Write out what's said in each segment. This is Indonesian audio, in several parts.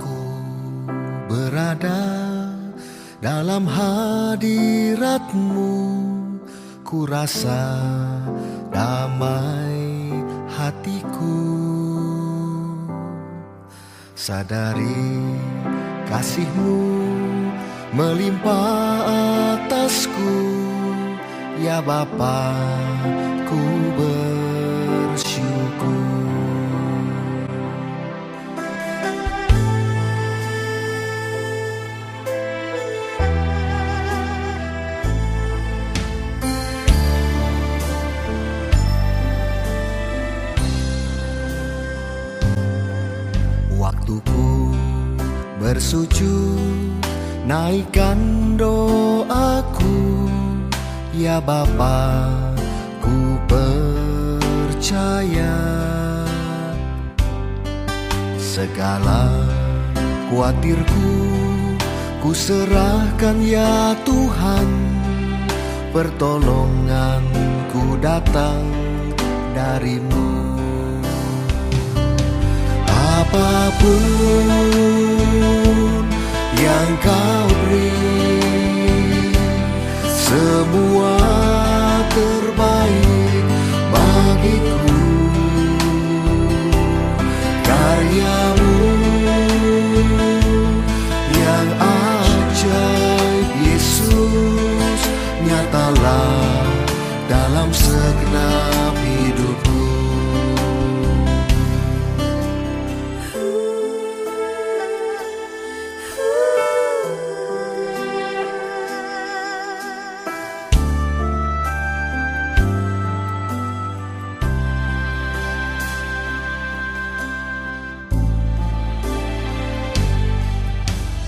aku berada dalam hadirat-Mu, ku rasa damai hatiku. Sadari kasih-Mu melimpah atasku, ya Bapa, ku bersyukur. Waktuku bersujud, naikkan doaku, ya Bapa, ku percaya. Segala khawatirku ku serahkan, ya Tuhan, pertolonganku datang dari-Mu. Apapun yang Kau beri, semua terbaik bagiku. Karya-Mu yang ajaib, Yesus, nyatalah dalam segenap hidupku.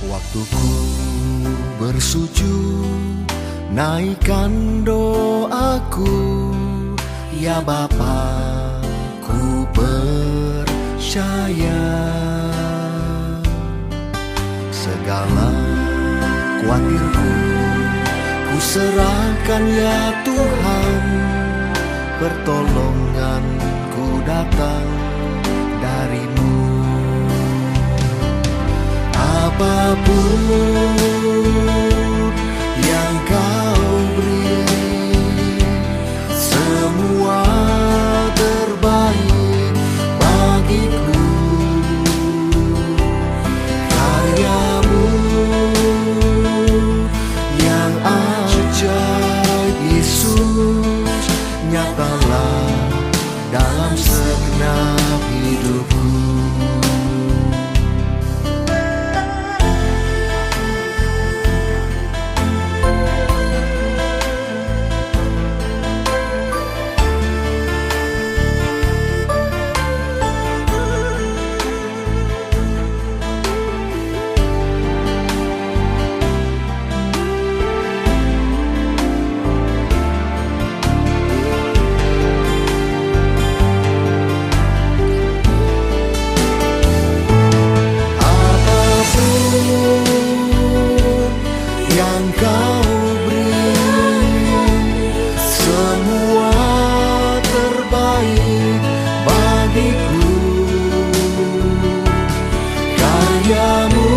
Waktuku bersujud, naikkan doaku, ya Bapa, ku percaya. Segala khawatirku ku serahkan, ya Tuhan, pertolonganku datang dari-Mu. Apapun yang Kau beri, semua terbaik bagiku. Karya-Mu yang ajaib, Yesus, nyatalah dalam segenap hidupku. Karya-Mu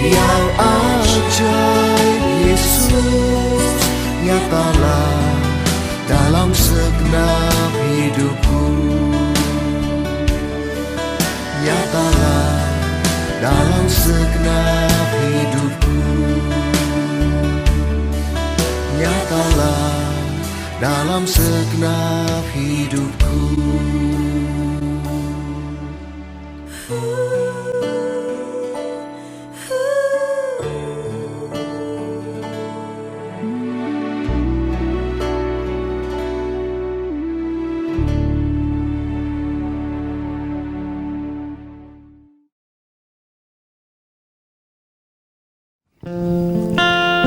yang ajaib, Yesus, nyatalah dalam segenap hidupku. Nyatalah dalam segenap hidupku. Nyatalah dalam segenap hidupku.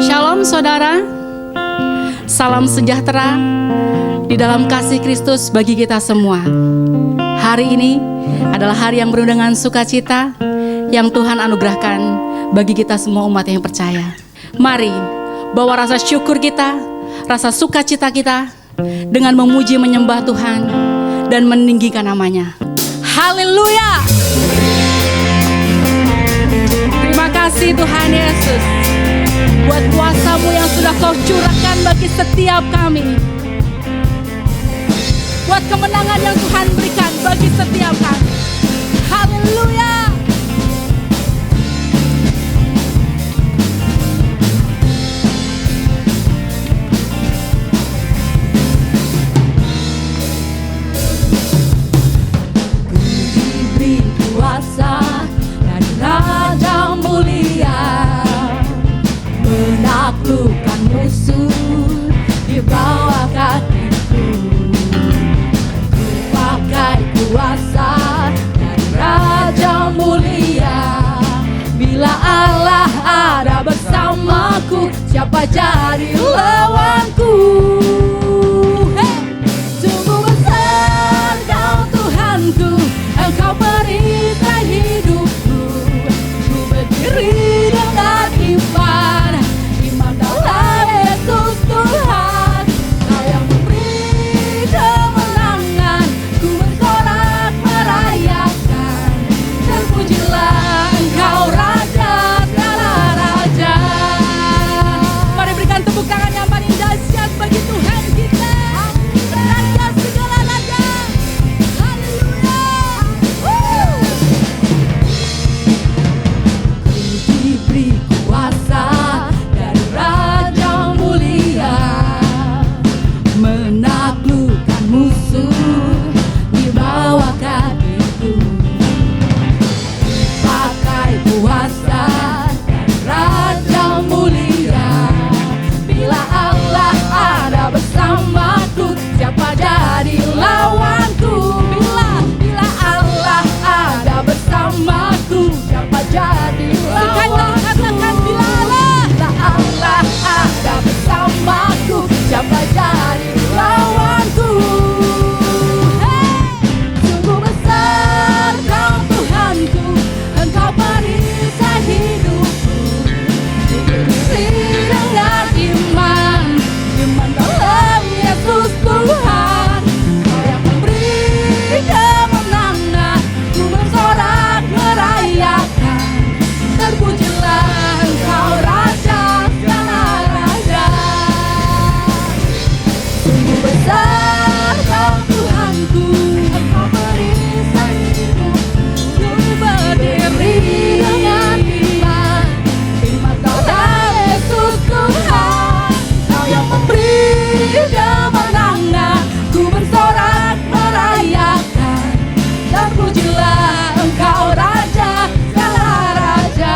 Shalom saudara, salam sejahtera di dalam kasih Kristus bagi kita semua. Hari ini adalah hari yang penuh dengan sukacita yang Tuhan anugerahkan bagi kita semua umat yang percaya. Mari bawa rasa syukur kita, rasa sukacita kita dengan memuji menyembah Tuhan dan meninggikan namanya. Haleluya! kasih Tuhan Yesus buat kuasa-Mu yang sudah Kau curahkan bagi setiap kami, buat kemenangan yang Tuhan berikan bagi setiap kami. Haleluya. Diberi kuasa dari Raja mulia, menaklukkan musuh di bawah kakiku. Ku pakai kuasa dari Raja mulia. Bila Allah ada bersamaku, siapa jadi lawanku? Hey! Sungguh besar Kau Tuhanku, Engkau perisai hidupku. Ku berdiri dengan iman, iman dalam Yesus Tuhan. Kau yang memberi kemenangan, ku bersorak merayakan. Terpujilah Engkau Raja segala raja. Mari berikan tepuk tangan yang paling dahsyat bagi Tuhan kita, Raja segala raja. Haleluya. Ku diberi kuasa dari Raja mulia, menaklukkan musuh di bawah kakiku. Pakai kuasa dari Raja mulia. Bila Allah ada bersamaku, siapa jadi lawanku? Bila Allah ada bersamaku, siapa jadi lawanku? Katakan bila Allah. Bila Allah ada bersamaku, siapa jadi lawanku? Hey! Sungguh besar Kau Tuhanku, Engkau perisai hidupku. Ku berdiri dengan iman, iman dalam Yesus Tuhan. Kau yang memberi kemenangan, ku bersorak merayakan. Terpujilah Engkau Raja segala raja. Sungguh besar Kau Tuhanku, Engkau perisai hidupku. Ku berdiri dengan iman, iman dalam Yesus Tuhan. Kau yang memberi kemenangan, ku bersorak merayakan. Terpujilah Engkau Raja segala raja.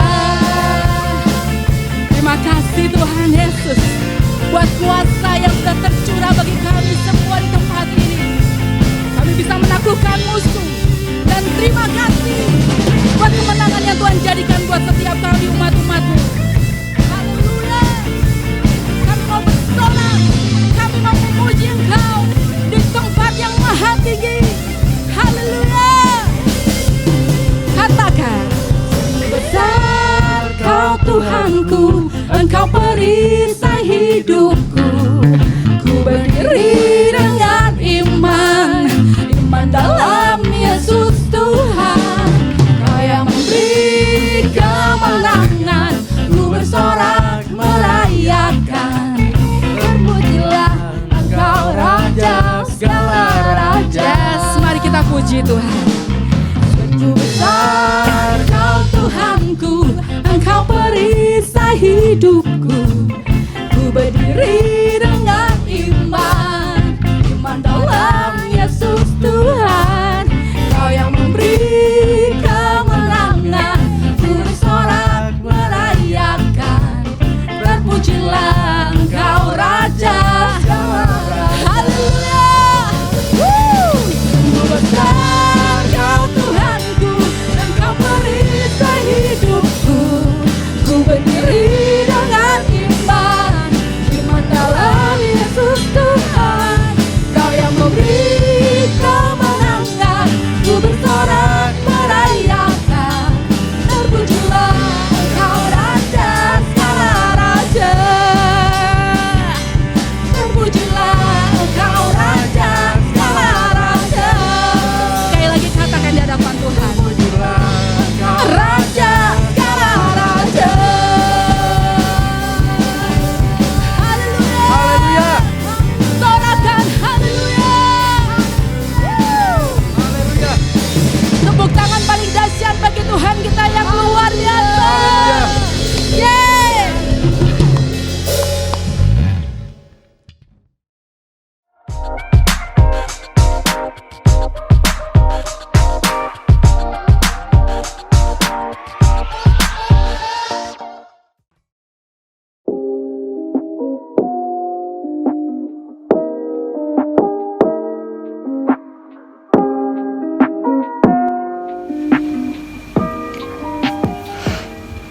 Terima kasih Tuhan Yesus buat kuasa yang sudah tercurah bagi kami semua di tempat ini. Kami bisa menaklukkan musuh. Dan terima kasih buat kemenangan yang Tuhan jadikan buat setiap kami umat-umat-Mu. Haleluya. Kami mau bersorak, kami mau memuji Engkau di tempat yang maha tinggi. Haleluya. Katakan, Besar Kau Tuhanku, Engkau perisai hidupku. Ku berdiri dengan iman, iman dalam Yesus Tuhan. Kau yang memberi kemenangan, ku bersorak merayakan. Terpujilah Engkau Raja segala raja. yes, mari kita puji Tuhan. Sungguh besar Kau Tuhanku, Engkau perisai hidupku. Ku berdiri dengan iman, iman dalam Yesus Tuhan. Kau yang memberi kemenangan, ku bersorak merayakan. Terpujilah Engkau Raja segala raja. Haleluya. Sungguh besar Kau Tuhanku, Engkau perisai hidupku. Ku berdiri dengan iman, iman dalam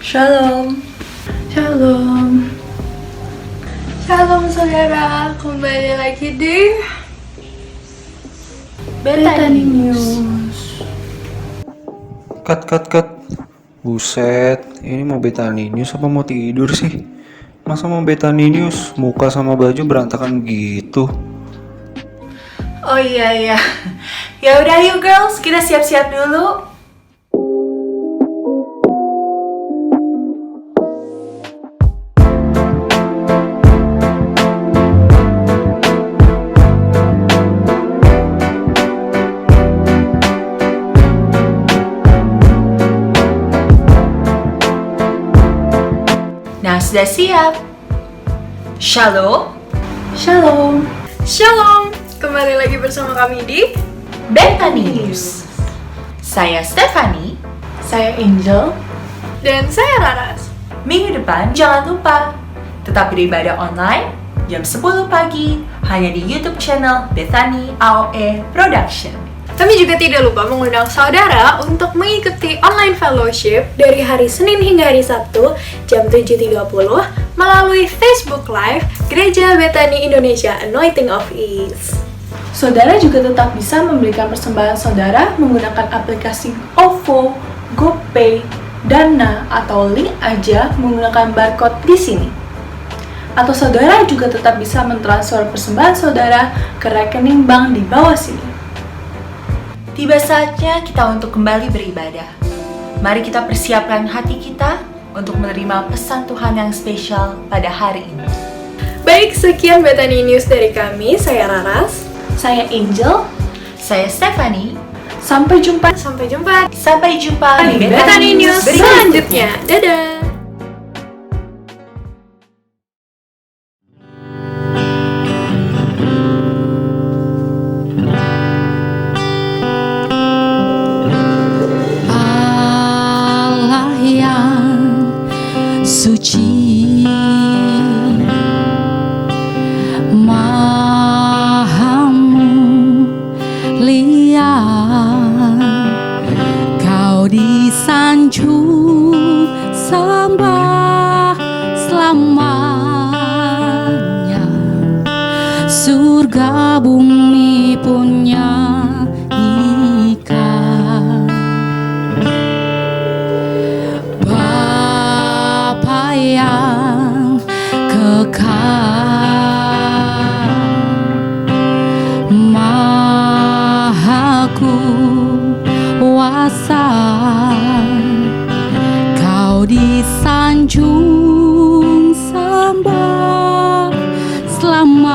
Shalom. Shalom. Shalom saudara, kembali lagi di Bethany News. Cut. Buset, ini mau Bethany News apa mau tidur sih? Masa mau Bethany News, muka sama baju berantakan gitu? Oh iya. Ya udah yuk girls, kita siap-siap dulu. Nah, sudah siap. Shalom. Shalom. Kembali lagi bersama kami di Bethany News. Saya Stephanie. Saya Angel dan saya Raras. Minggu depan jangan lupa tetap beribadah online jam 10 pagi hanya di YouTube channel Bethany AOE Production. Kami juga tidak lupa mengundang saudara untuk mengikuti online fellowship dari hari Senin hingga hari Sabtu jam 7.30 melalui Facebook Live Gereja Bethany Indonesia Anointing of Ease. Saudara juga tetap bisa memberikan persembahan saudara menggunakan aplikasi OVO, GoPay, Dana, atau link aja menggunakan barcode di sini. Atau saudara juga tetap bisa mentransfer persembahan saudara ke rekening bank di bawah sini. Tiba saatnya kita untuk kembali beribadah. Mari kita persiapkan hati kita untuk menerima pesan Tuhan yang spesial pada hari ini. Baik, sekian Bethany News dari kami. Saya Raras. Saya Angel. Saya Stephanie. Sampai jumpa. Sampai jumpa Di di Bethany News selanjutnya. Dadah. Allah yang suci, Maha mulia, Kau disanjung sembah selamanya, surga bumi pun nyanyikan. Bapa yang kekal, Maha kuasa, Kau disanjung sembah selamanya,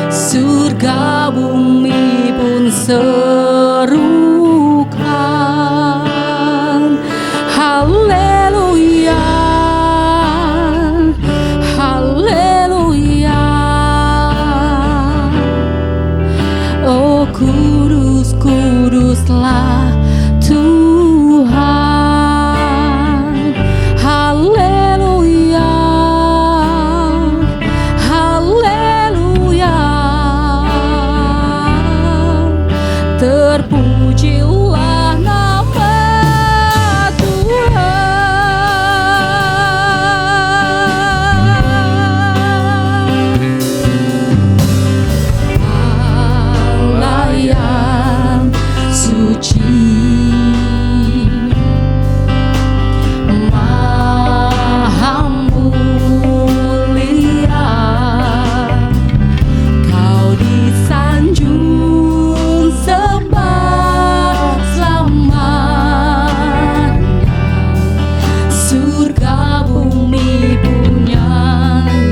surga bumi pun serukan. Haleluya, haleluya. Oh kudus, kuduslah Tuhan. Haleluya, haleluya. Terpujilah nama Tuhan. Allah yang suci, Maha mulia, Kau disanjung sembah selamanya, surga bumi pun nyanyikan.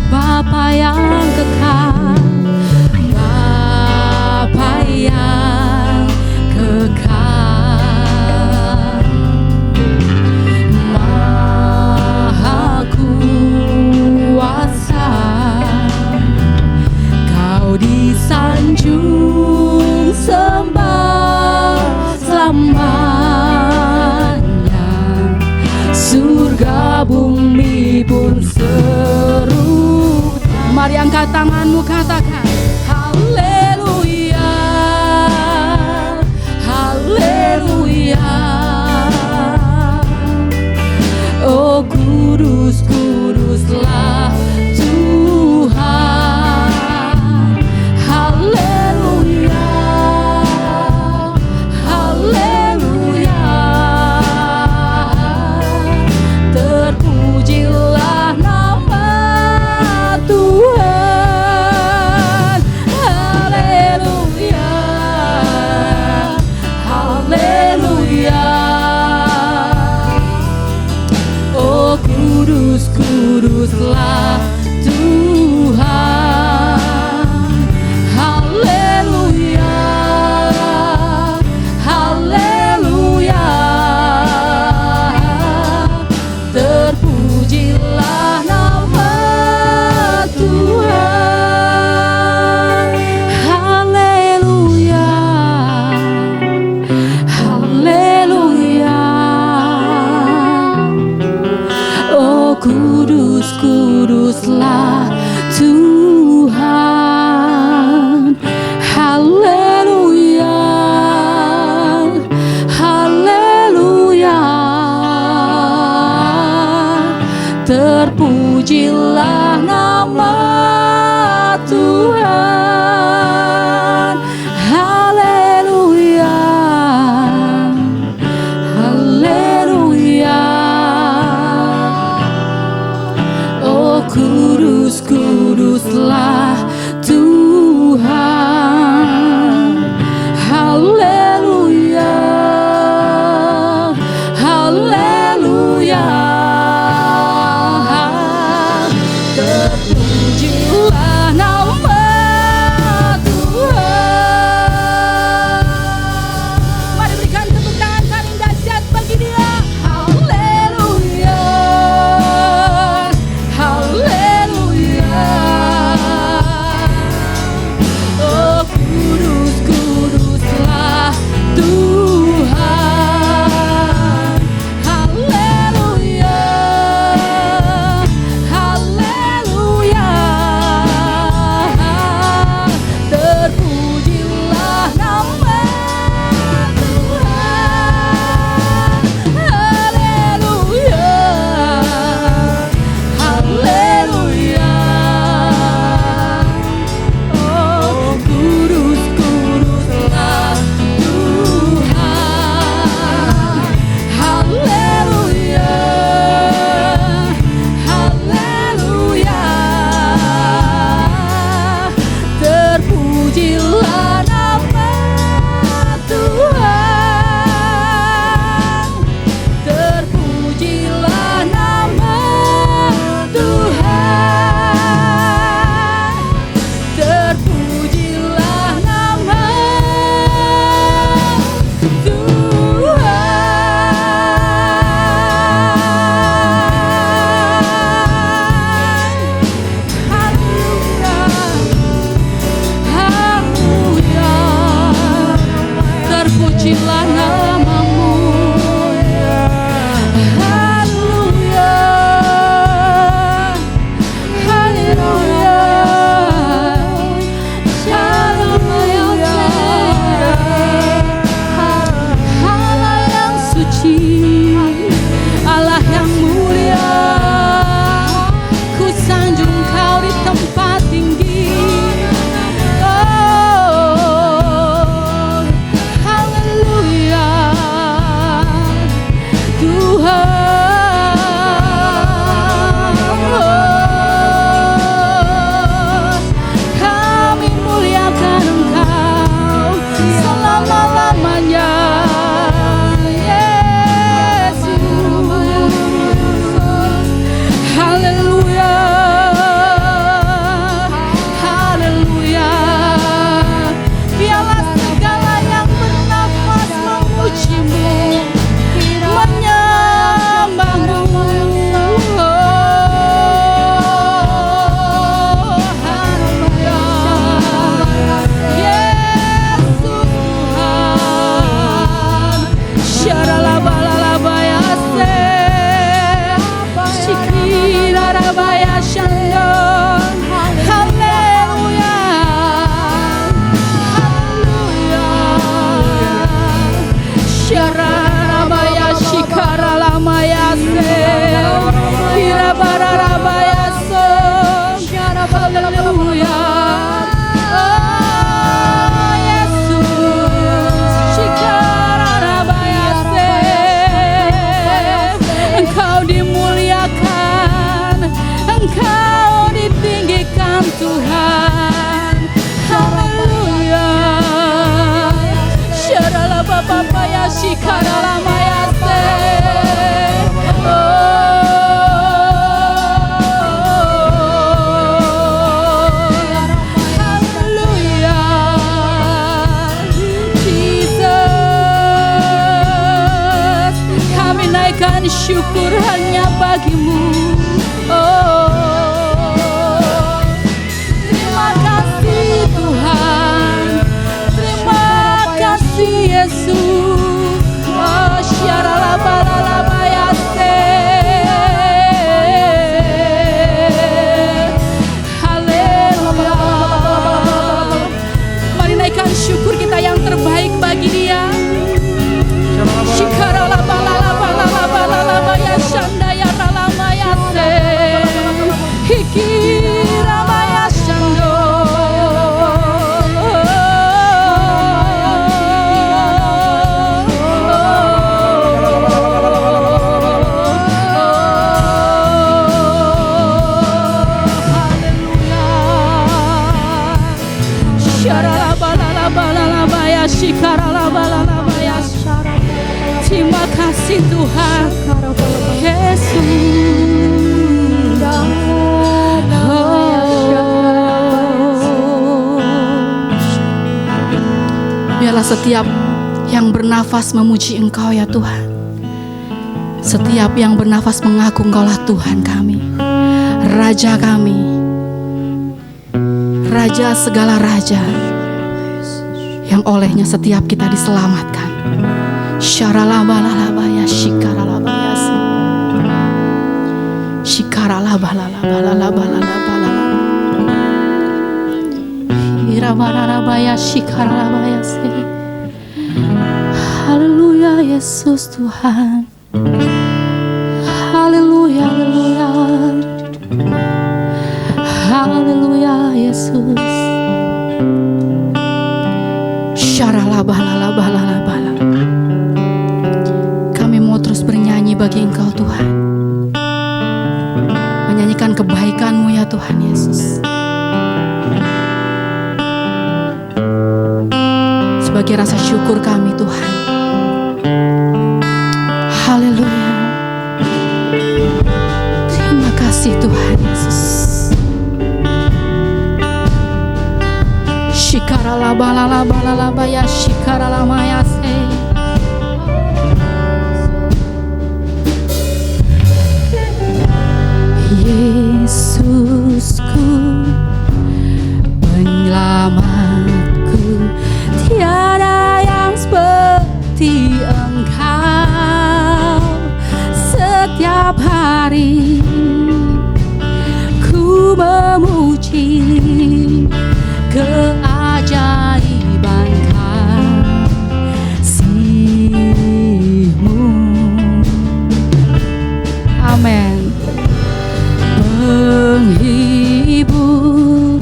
Bapa yang kekal, Bapa yang kekal, Maha kuasa, Kau disanjung sembah selamanya, surga bumi pun seru. Mari angkat tanganmu, katakan haleluya, haleluya. terpujilah nama Tuhan. Haleluya, haleluya. Oh kudus, kuduslah Tuhan. Haleluya, haleluya. Terpujilah nama Tuhan. Mari berikan tepuk tangan paling dahsyat bagi Dia. Haleluya, haleluya. Oh kudus, kuduslah Tuhan. Haleluya, haleluya. Terpujilah nama Tuhan. Haleluya, haleluya. Oh kudus, kuduslah Tuhan. Haleluya, haleluya. Terpujilah nama Tuhan. Terpujilah nama Tuhan. Terpujilah nama Tuhan. Haleluya, haleluya. Terpujilah namamu. Haleluya, haleluya. Allah yang suci, Allah yang mulia, ku sanjung Kau di tempat tinggi. Oh, haleluya, Tuhan. Oh, kami muliakan Engkau selama-lamanya, Yesus. Haleluya, haleluya. Biarlah segala yang bernafas memuji-Mu, menyembah-Mu. Oh, haleluya, Yesus Tuhan. Syaralabalalabayase, Shikirarabayashandon. Haleluya, haleluya. Syararabaya shikaralamayase, Kirabarabayaso. Haleluya. Oh, Yesus, Shikararabayase. Engkau dimuliakan, Engkau ditinggikan Tuhan. Haleluya. Syaralabababaya shikaralamayase. Haleluya, Jesus. Kami naikkan syukur hanya bagi-Mu. Oh, terima kasih Tuhan, terima kasih Yesus. Oh, syaralabalabayase. Haleluya. Mari naikkan syukur kita yang terbaik bagi Dia. Shikaralabalalabalalabalalabayashandayaralamayase. Terima kasih Tuhan Yesus. Biarlah setiap yang bernafas memuji Engkau ya Tuhan. Setiap yang bernafas mengaku Engkaulah Tuhan kami, Raja kami, Raja segala raja, yang olehnya setiap kita diselamatkan. Syaralabalalabaya shikaralabaya shikaralabalalabalalabalalabalala irabaralabaya shikaralabaya. Haleluya Yesus Tuhan. Haleluya, haleluya. Haleluya Yesus. Syaralabalalabalala. Kami mau terus bernyanyi bagi Engkau Tuhan, menyanyikan kebaikan-Mu ya Tuhan Yesus. Sebagai rasa syukur kami Tuhan. Haleluya. Terima kasih Tuhan Yesus. Shikaralabalalabalabaya shikaralamayase. Yesusku, penyelamatku, tiada yang seperti Engkau. Setiap hari ku memuji keajaiban kasih-Mu. Amin. Penghibur,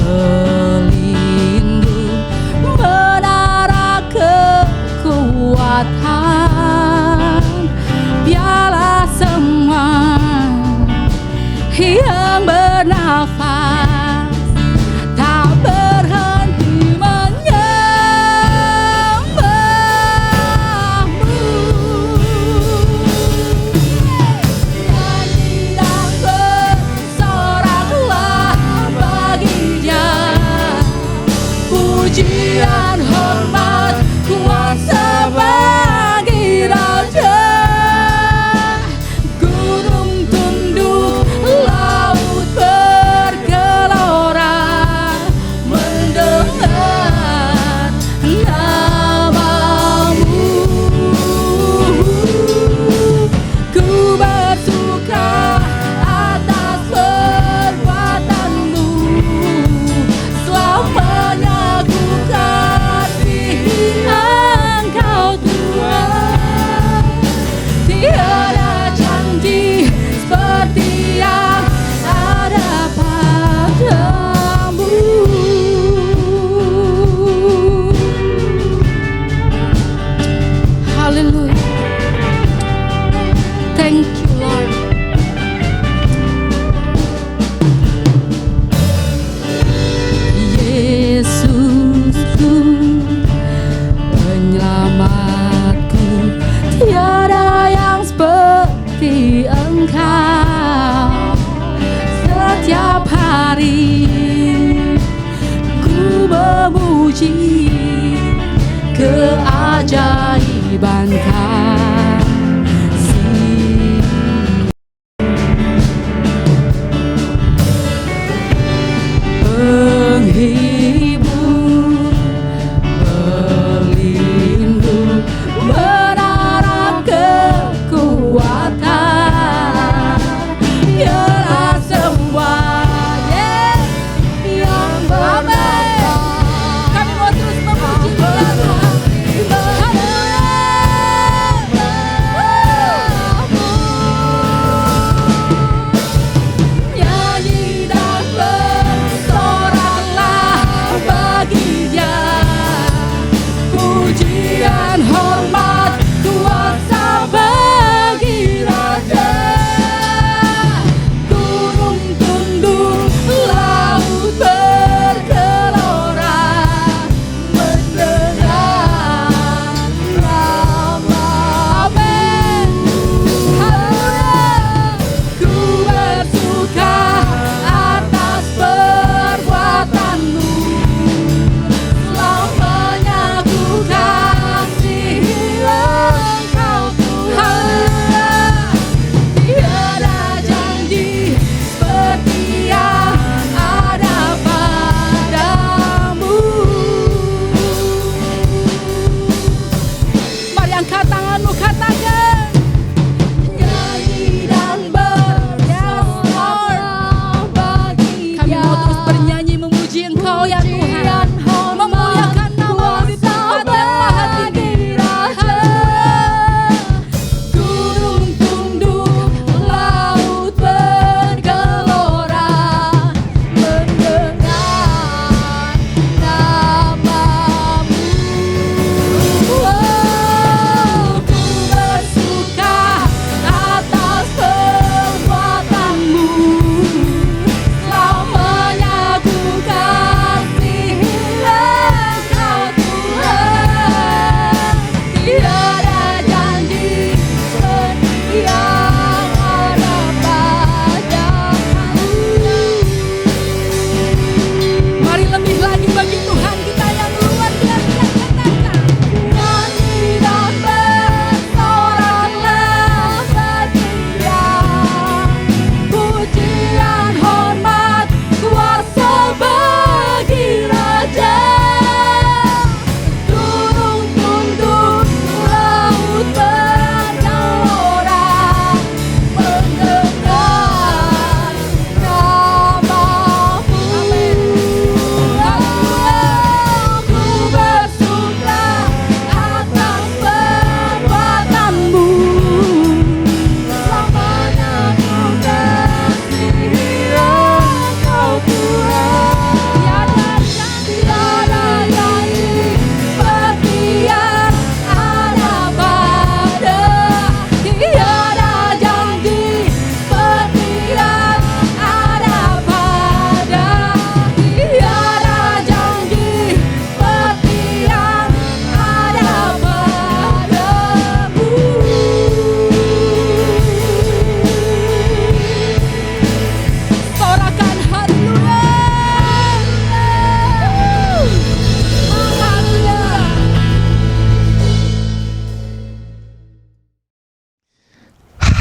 pelindung, menara kekuatan, biarlah semua yang bernafas tak berhenti menyembah-Mu. Nyanyi dan bersoraklah bagi Dia, pujian hormat kuasa bagi Raja. Gunung tunduk, laut bergelora mendengar nama-Mu. Ku bersuka atas perbuatan-Mu, selamanya ku kasihi Engkau Tuhan. Tiada janji seperti yang ada padamu. Haleluya. Thank you Lord. Yesusku, penyelamatku, tiada yang seperti Engkau. Setiap hari ku memuji keajaiban kasih. Penghibur, pelindung, menara kekuatan, biarlah semua yang bernafas. Kami mau terus memuji Tuhan. Nyanyi dan bersoraklah bagi Dia, pujian hormat kuasa bagi Raja. Gunung tunduk, laut bergelora mendengar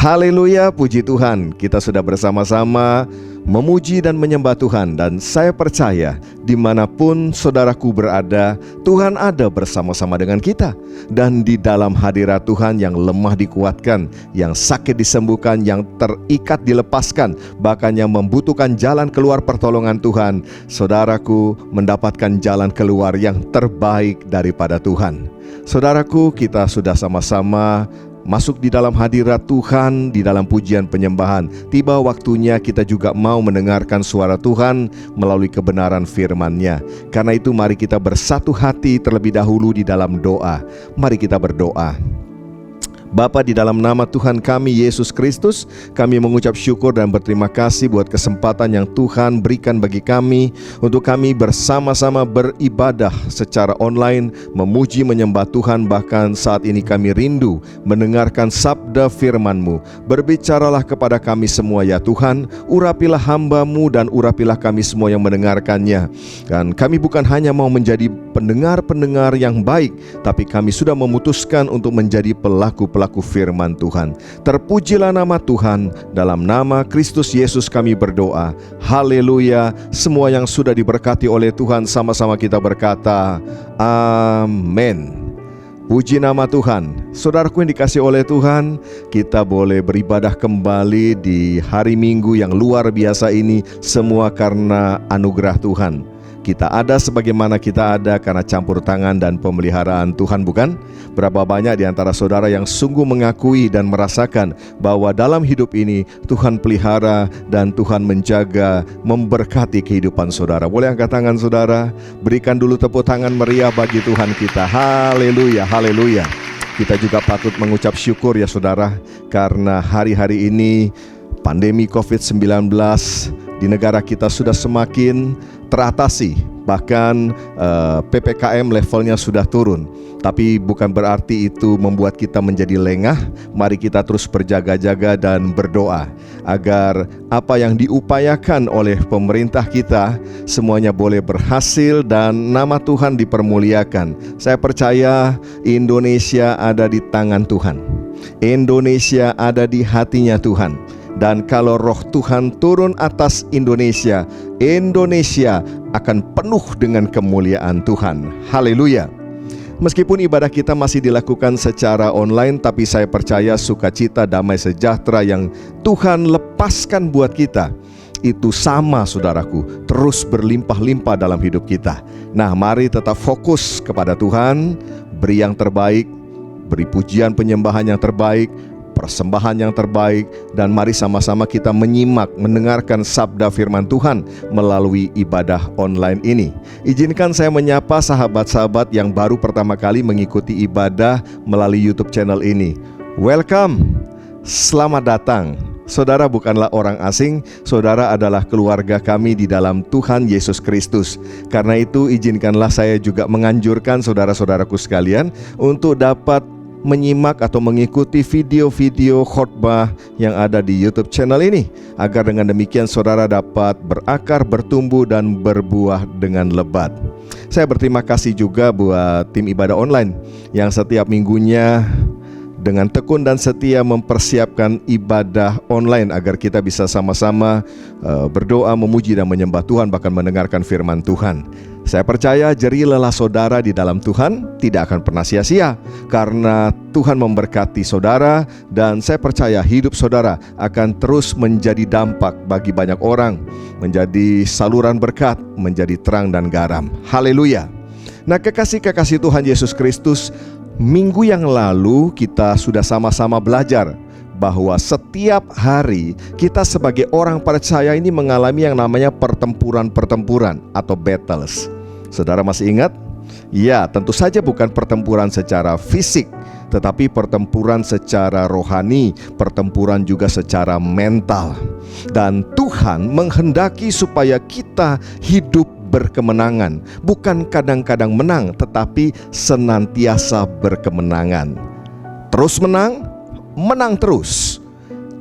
Haleluya, puji Tuhan, kita sudah bersama-sama memuji dan menyembah Tuhan. Dan saya percaya dimanapun saudaraku berada, Tuhan ada bersama-sama dengan kita. Dan di dalam hadirat Tuhan, yang lemah dikuatkan, yang sakit disembuhkan, yang terikat dilepaskan, bahkan yang membutuhkan jalan keluar pertolongan Tuhan, saudaraku mendapatkan jalan keluar yang terbaik daripada Tuhan. Saudaraku, kita sudah sama-sama masuk di dalam hadirat Tuhan, di dalam pujian penyembahan. Tiba waktunya kita juga mau mendengarkan suara Tuhan melalui kebenaran firman-Nya. Karena itu mari kita bersatu hati terlebih dahulu di dalam doa. Mari kita berdoa. Bapa, di dalam nama Tuhan kami Yesus Kristus, kami mengucap syukur dan berterima kasih buat kesempatan yang Tuhan berikan bagi kami untuk kami bersama-sama beribadah secara online, memuji menyembah Tuhan. Bahkan saat ini kami rindu mendengarkan sabda firman-Mu. Berbicaralah kepada kami semua ya Tuhan, urapilah hamba-Mu dan urapilah kami semua yang mendengarkannya. Dan kami bukan hanya mau menjadi pendengar-pendengar yang baik, tapi kami sudah memutuskan untuk menjadi pelaku firman Tuhan. Terpujilah nama Tuhan. Dalam nama Kristus Yesus kami berdoa. Haleluya. Semua yang sudah diberkati oleh Tuhan, sama-sama kita berkata amin. Puji nama Tuhan. Saudaraku yang dikasihi oleh Tuhan, kita boleh beribadah kembali di hari Minggu yang luar biasa ini, semua karena anugerah Tuhan. Kita ada sebagaimana kita ada karena campur tangan dan pemeliharaan Tuhan, bukan? Berapa banyak di antara saudara yang sungguh mengakui dan merasakan bahwa dalam hidup ini Tuhan pelihara dan Tuhan menjaga, memberkati kehidupan saudara. Boleh angkat tangan saudara? Berikan dulu tepuk tangan meriah bagi Tuhan kita. Haleluya, haleluya. Kita juga patut mengucap syukur ya saudara, karena hari-hari ini pandemi COVID-19 di negara kita sudah semakin teratasi. Bahkan PPKM levelnya sudah turun. Tapi bukan berarti itu membuat kita menjadi lengah. Mari kita terus berjaga-jaga dan berdoa agar apa yang diupayakan oleh pemerintah kita semuanya boleh berhasil dan nama Tuhan dipermuliakan. Saya percaya Indonesia ada di tangan Tuhan. Indonesia ada di hatinya Tuhan. Dan kalau roh Tuhan turun atas Indonesia, Indonesia akan penuh dengan kemuliaan Tuhan. Haleluya. Meskipun ibadah kita masih dilakukan secara online, tapi saya percaya sukacita, damai sejahtera yang Tuhan lepaskan buat kita, itu sama saudaraku, terus berlimpah-limpah dalam hidup kita. Nah, mari tetap fokus kepada Tuhan, beri yang terbaik, beri pujian penyembahan yang terbaik, persembahan yang terbaik, dan mari sama-sama kita menyimak, mendengarkan sabda firman Tuhan melalui ibadah online ini. Izinkan saya menyapa sahabat-sahabat yang baru pertama kali mengikuti ibadah melalui YouTube channel ini. Welcome, selamat datang. Saudara bukanlah orang asing, saudara adalah keluarga kami di dalam Tuhan Yesus Kristus. Karena itu izinkanlah saya juga menganjurkan saudara-saudaraku sekalian untuk dapat menyimak atau mengikuti video-video khotbah yang ada di YouTube channel ini, agar dengan demikian saudara dapat berakar, bertumbuh, dan berbuah dengan lebat. Saya berterima kasih juga buat tim ibadah online yang setiap minggunya dengan tekun dan setia mempersiapkan ibadah online agar kita bisa sama-sama berdoa, memuji dan menyembah Tuhan, bahkan mendengarkan firman Tuhan. Saya percaya jerih lelah saudara di dalam Tuhan tidak akan pernah sia-sia, karena Tuhan memberkati saudara, dan saya percaya hidup saudara akan terus menjadi dampak bagi banyak orang, menjadi saluran berkat, menjadi terang dan garam. Haleluya. Nah, kekasih-kekasih Tuhan Yesus Kristus, minggu yang lalu kita sudah sama-sama belajar bahwa setiap hari kita sebagai orang percaya ini mengalami yang namanya pertempuran-pertempuran atau battles. Saudara masih ingat? Ya, tentu saja bukan pertempuran secara fisik, tetapi pertempuran secara rohani, pertempuran juga secara mental. Dan Tuhan menghendaki supaya kita hidup berkemenangan, bukan kadang-kadang menang, tetapi senantiasa berkemenangan. Terus menang, menang terus.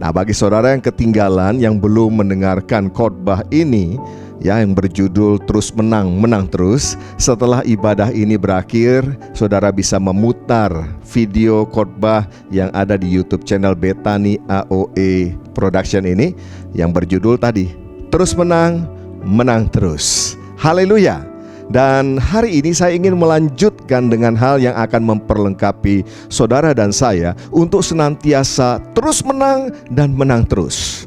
Nah, bagi saudara yang ketinggalan, yang belum mendengarkan khotbah ini, ya, yang berjudul Terus Menang, Menang Terus. Setelah ibadah ini berakhir, saudara bisa memutar video khotbah yang ada di YouTube channel Bethany AOE Production ini yang berjudul tadi Terus Menang, Menang Terus. Haleluya. Dan hari ini saya ingin melanjutkan dengan hal yang akan memperlengkapi saudara dan saya untuk senantiasa terus menang dan menang terus.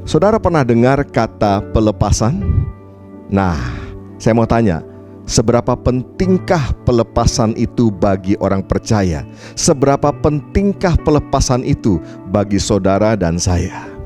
Saudara pernah dengar kata pelepasan? Nah, saya mau tanya, seberapa pentingkah pelepasan itu bagi orang percaya? Seberapa pentingkah pelepasan itu bagi saudara dan saya?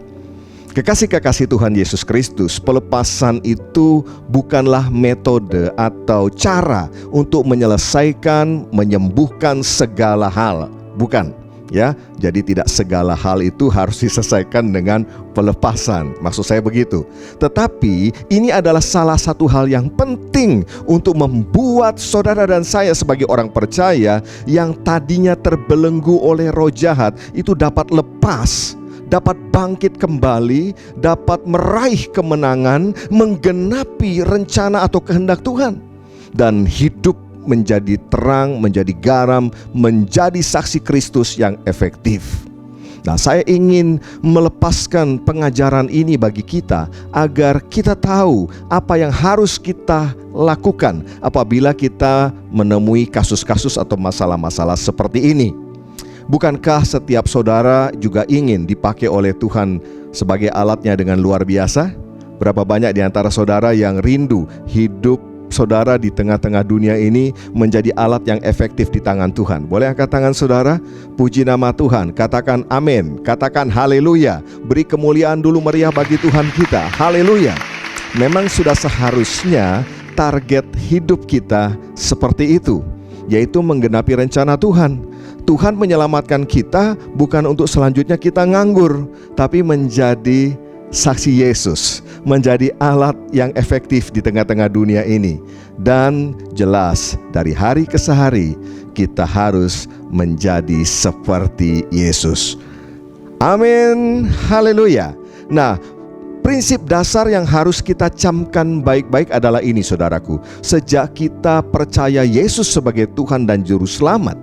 Kekasih-kekasih Tuhan Yesus Kristus, pelepasan itu bukanlah metode atau cara untuk menyelesaikan, menyembuhkan segala hal. Bukan, ya. Jadi tidak segala hal itu harus diselesaikan dengan pelepasan. Maksud saya begitu. Tetapi ini adalah salah satu hal yang penting untuk membuat saudara dan saya sebagai orang percaya yang tadinya terbelenggu oleh roh jahat itu dapat lepas, dapat bangkit kembali, dapat meraih kemenangan, menggenapi rencana atau kehendak Tuhan, dan hidup menjadi terang, menjadi garam, menjadi saksi Kristus yang efektif. Nah, saya ingin melepaskan pengajaran ini bagi kita agar kita tahu apa yang harus kita lakukan apabila kita menemui kasus-kasus atau masalah-masalah seperti ini. Bukankah setiap saudara juga ingin dipakai oleh Tuhan sebagai alatnya dengan luar biasa? Berapa banyak di antara saudara yang rindu hidup saudara di tengah-tengah dunia ini menjadi alat yang efektif di tangan Tuhan? Boleh angkat tangan saudara? Puji nama Tuhan, katakan amin, katakan haleluya. Beri kemuliaan dulu meriah bagi Tuhan kita. Haleluya. Memang sudah seharusnya target hidup kita seperti itu, yaitu menggenapi rencana Tuhan. Tuhan menyelamatkan kita bukan untuk selanjutnya kita nganggur, tapi menjadi saksi Yesus, menjadi alat yang efektif di tengah-tengah dunia ini. Dan jelas dari hari ke hari kita harus menjadi seperti Yesus. Amin, haleluya. Nah, prinsip dasar yang harus kita camkan baik-baik adalah ini, saudaraku. Sejak kita percaya Yesus sebagai Tuhan dan Juru Selamat,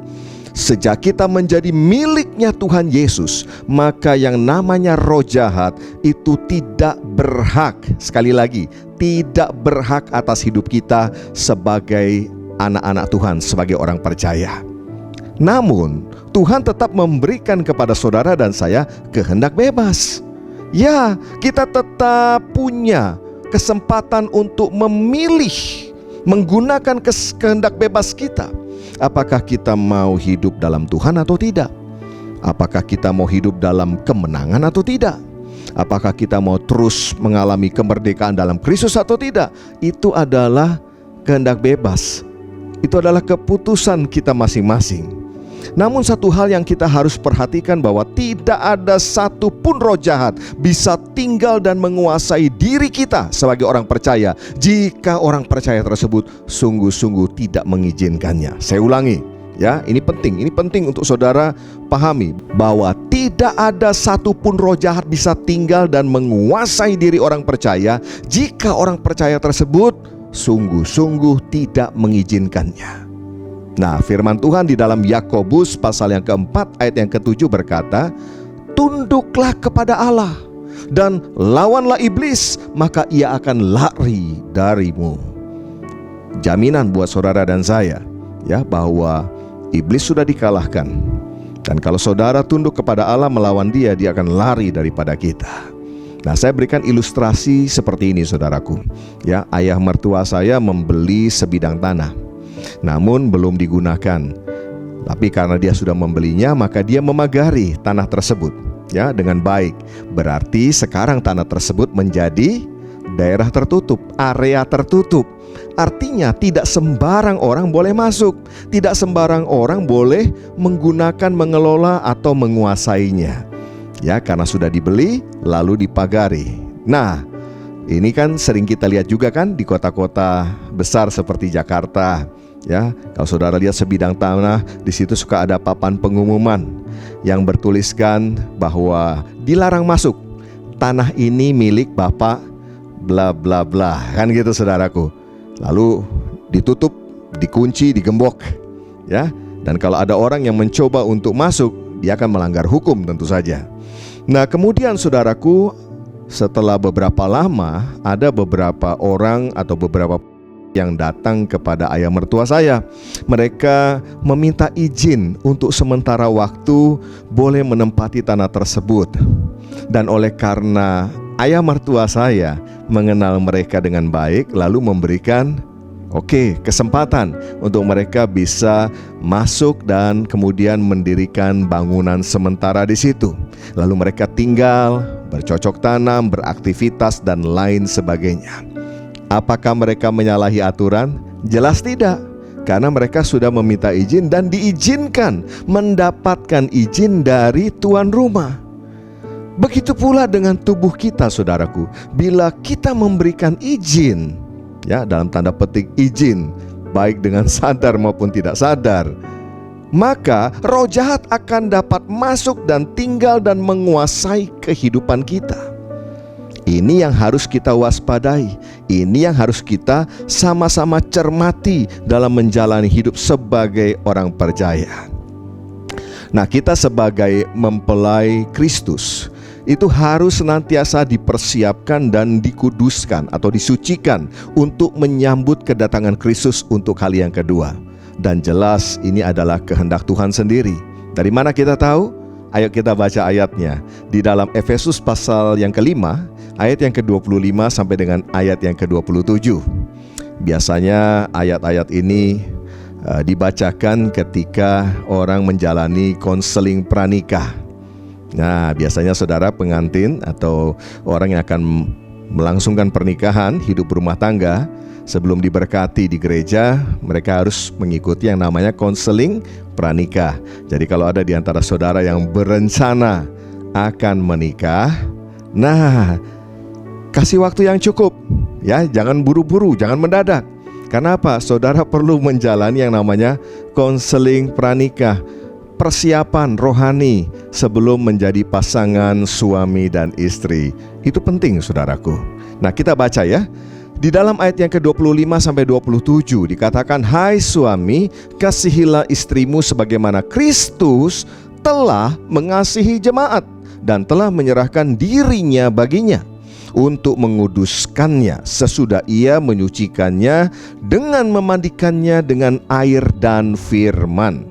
sejak kita menjadi miliknya Tuhan Yesus, maka yang namanya roh jahat itu tidak berhak, sekali lagi, tidak berhak atas hidup kita sebagai anak-anak Tuhan, sebagai orang percaya. Namun, Tuhan tetap memberikan kepada saudara dan saya kehendak bebas. Ya, kita tetap punya kesempatan untuk memilih, menggunakan kehendak bebas kita. Apakah kita mau hidup dalam Tuhan atau tidak? Apakah kita mau hidup dalam kemenangan atau tidak? Apakah kita mau terus mengalami kemerdekaan dalam Kristus atau tidak? Itu adalah kehendak bebas. Itu adalah keputusan kita masing-masing. Namun satu hal yang kita harus perhatikan, bahwa tidak ada satu pun roh jahat bisa tinggal dan menguasai diri kita sebagai orang percaya jika orang percaya tersebut sungguh-sungguh tidak mengizinkannya. Saya ulangi, ya, ini penting untuk saudara pahami, bahwa tidak ada satu pun roh jahat bisa tinggal dan menguasai diri orang percaya jika orang percaya tersebut sungguh-sungguh tidak mengizinkannya. Nah, firman Tuhan di dalam Yakobus pasal yang keempat ayat yang ke-7 berkata, tunduklah kepada Allah dan lawanlah iblis, maka ia akan lari darimu. Jaminan buat saudara dan saya, ya, bahwa iblis sudah dikalahkan. Dan kalau saudara tunduk kepada Allah, melawan dia, dia akan lari daripada kita. Nah, saya berikan ilustrasi seperti ini, saudaraku. Ya, ayah mertua saya membeli sebidang tanah, namun belum digunakan. Tapi karena dia sudah membelinya, maka dia memagari tanah tersebut, ya, dengan baik. Berarti sekarang tanah tersebut menjadi daerah tertutup, area tertutup. Artinya tidak sembarang orang boleh masuk, tidak sembarang orang boleh menggunakan, mengelola atau menguasainya. Ya, karena sudah dibeli lalu dipagari. Nah, ini kan sering kita lihat juga kan di kota-kota besar seperti Jakarta. Ya, kalau saudara lihat sebidang tanah, di situ suka ada papan pengumuman yang bertuliskan bahwa dilarang masuk. Tanah ini milik Bapak bla bla bla, kan gitu saudaraku. Lalu ditutup, dikunci, digembok, ya. Dan kalau ada orang yang mencoba untuk masuk, dia akan melanggar hukum tentu saja. Nah, kemudian saudaraku, setelah beberapa lama ada beberapa orang atau beberapa yang datang kepada ayah mertua saya. Mereka meminta izin untuk sementara waktu boleh menempati tanah tersebut. Dan oleh karena ayah mertua saya mengenal mereka dengan baik, lalu memberikan kesempatan untuk mereka bisa masuk dan kemudian mendirikan bangunan sementara di situ. Lalu mereka tinggal, bercocok tanam, beraktivitas dan lain sebagainya. Apakah mereka menyalahi aturan? Jelas tidak, karena mereka sudah meminta izin dan diizinkan, mendapatkan izin dari tuan rumah. Begitu pula dengan tubuh kita, saudaraku. Bila kita memberikan izin, ya, dalam tanda petik izin, baik dengan sadar maupun tidak sadar, maka roh jahat akan dapat masuk dan tinggal dan menguasai kehidupan kita. Ini yang harus kita waspadai. Ini yang harus kita sama-sama cermati dalam menjalani hidup sebagai orang percaya. Nah, kita sebagai mempelai Kristus itu harus senantiasa dipersiapkan dan dikuduskan atau disucikan untuk menyambut kedatangan Kristus untuk kali yang kedua. Dan jelas ini adalah kehendak Tuhan sendiri. Dari mana kita tahu? Ayo kita baca ayatnya. Di dalam Efesus pasal yang kelima, ayat yang ke-25 sampai dengan ayat yang ke-27. Biasanya ayat-ayat ini dibacakan ketika orang menjalani konseling pranikah. Nah, biasanya saudara pengantin atau orang yang akan melangsungkan pernikahan, hidup berumah tangga, sebelum diberkati di gereja, mereka harus mengikuti yang namanya konseling pranikah. Jadi kalau ada di antara saudara yang berencana akan menikah, nah, kasih waktu yang cukup, ya, jangan buru-buru, jangan mendadak. Karena apa? Saudara perlu menjalani yang namanya konseling pranikah, persiapan rohani sebelum menjadi pasangan suami dan istri. Itu penting, saudaraku. Nah, kita baca ya. Di dalam ayat yang ke-25 sampai 27 dikatakan, "Hai suami, kasihilah istrimu sebagaimana Kristus telah mengasihi jemaat dan telah menyerahkan dirinya baginya untuk menguduskannya sesudah ia menyucikannya dengan memandikannya dengan air dan firman,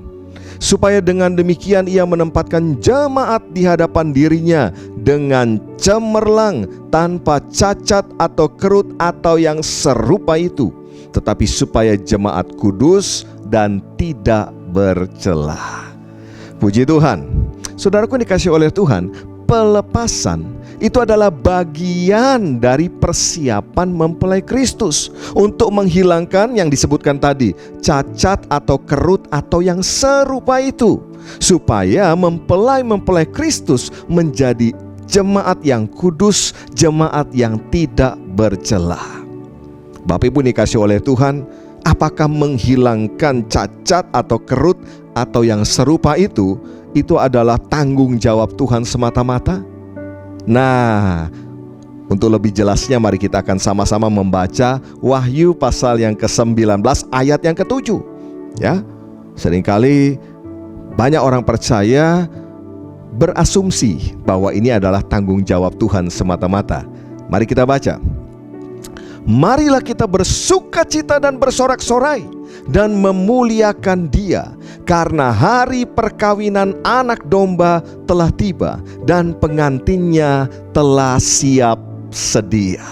supaya dengan demikian ia menempatkan jemaat di hadapan dirinya dengan cemerlang, tanpa cacat atau kerut atau yang serupa itu, tetapi supaya jemaat kudus dan tidak bercela." Puji Tuhan. Saudaraku dikasih oleh Tuhan, pelepasan itu adalah bagian dari persiapan mempelai Kristus untuk menghilangkan yang disebutkan tadi, cacat atau kerut atau yang serupa itu, supaya mempelai Kristus menjadi jemaat yang kudus, jemaat yang tidak bercela. Bapak Ibu dikasih oleh Tuhan, apakah menghilangkan cacat atau kerut atau yang serupa itu adalah tanggung jawab Tuhan semata-mata? Nah, untuk lebih jelasnya mari kita akan sama-sama membaca Wahyu pasal yang ke-19 ayat yang ke-7. Ya, seringkali banyak orang percaya berasumsi bahwa ini adalah tanggung jawab Tuhan semata-mata. Mari kita baca. "Marilah kita bersukacita dan bersorak-sorai dan memuliakan Dia, karena hari perkawinan anak domba telah tiba dan pengantinnya telah siap sedia."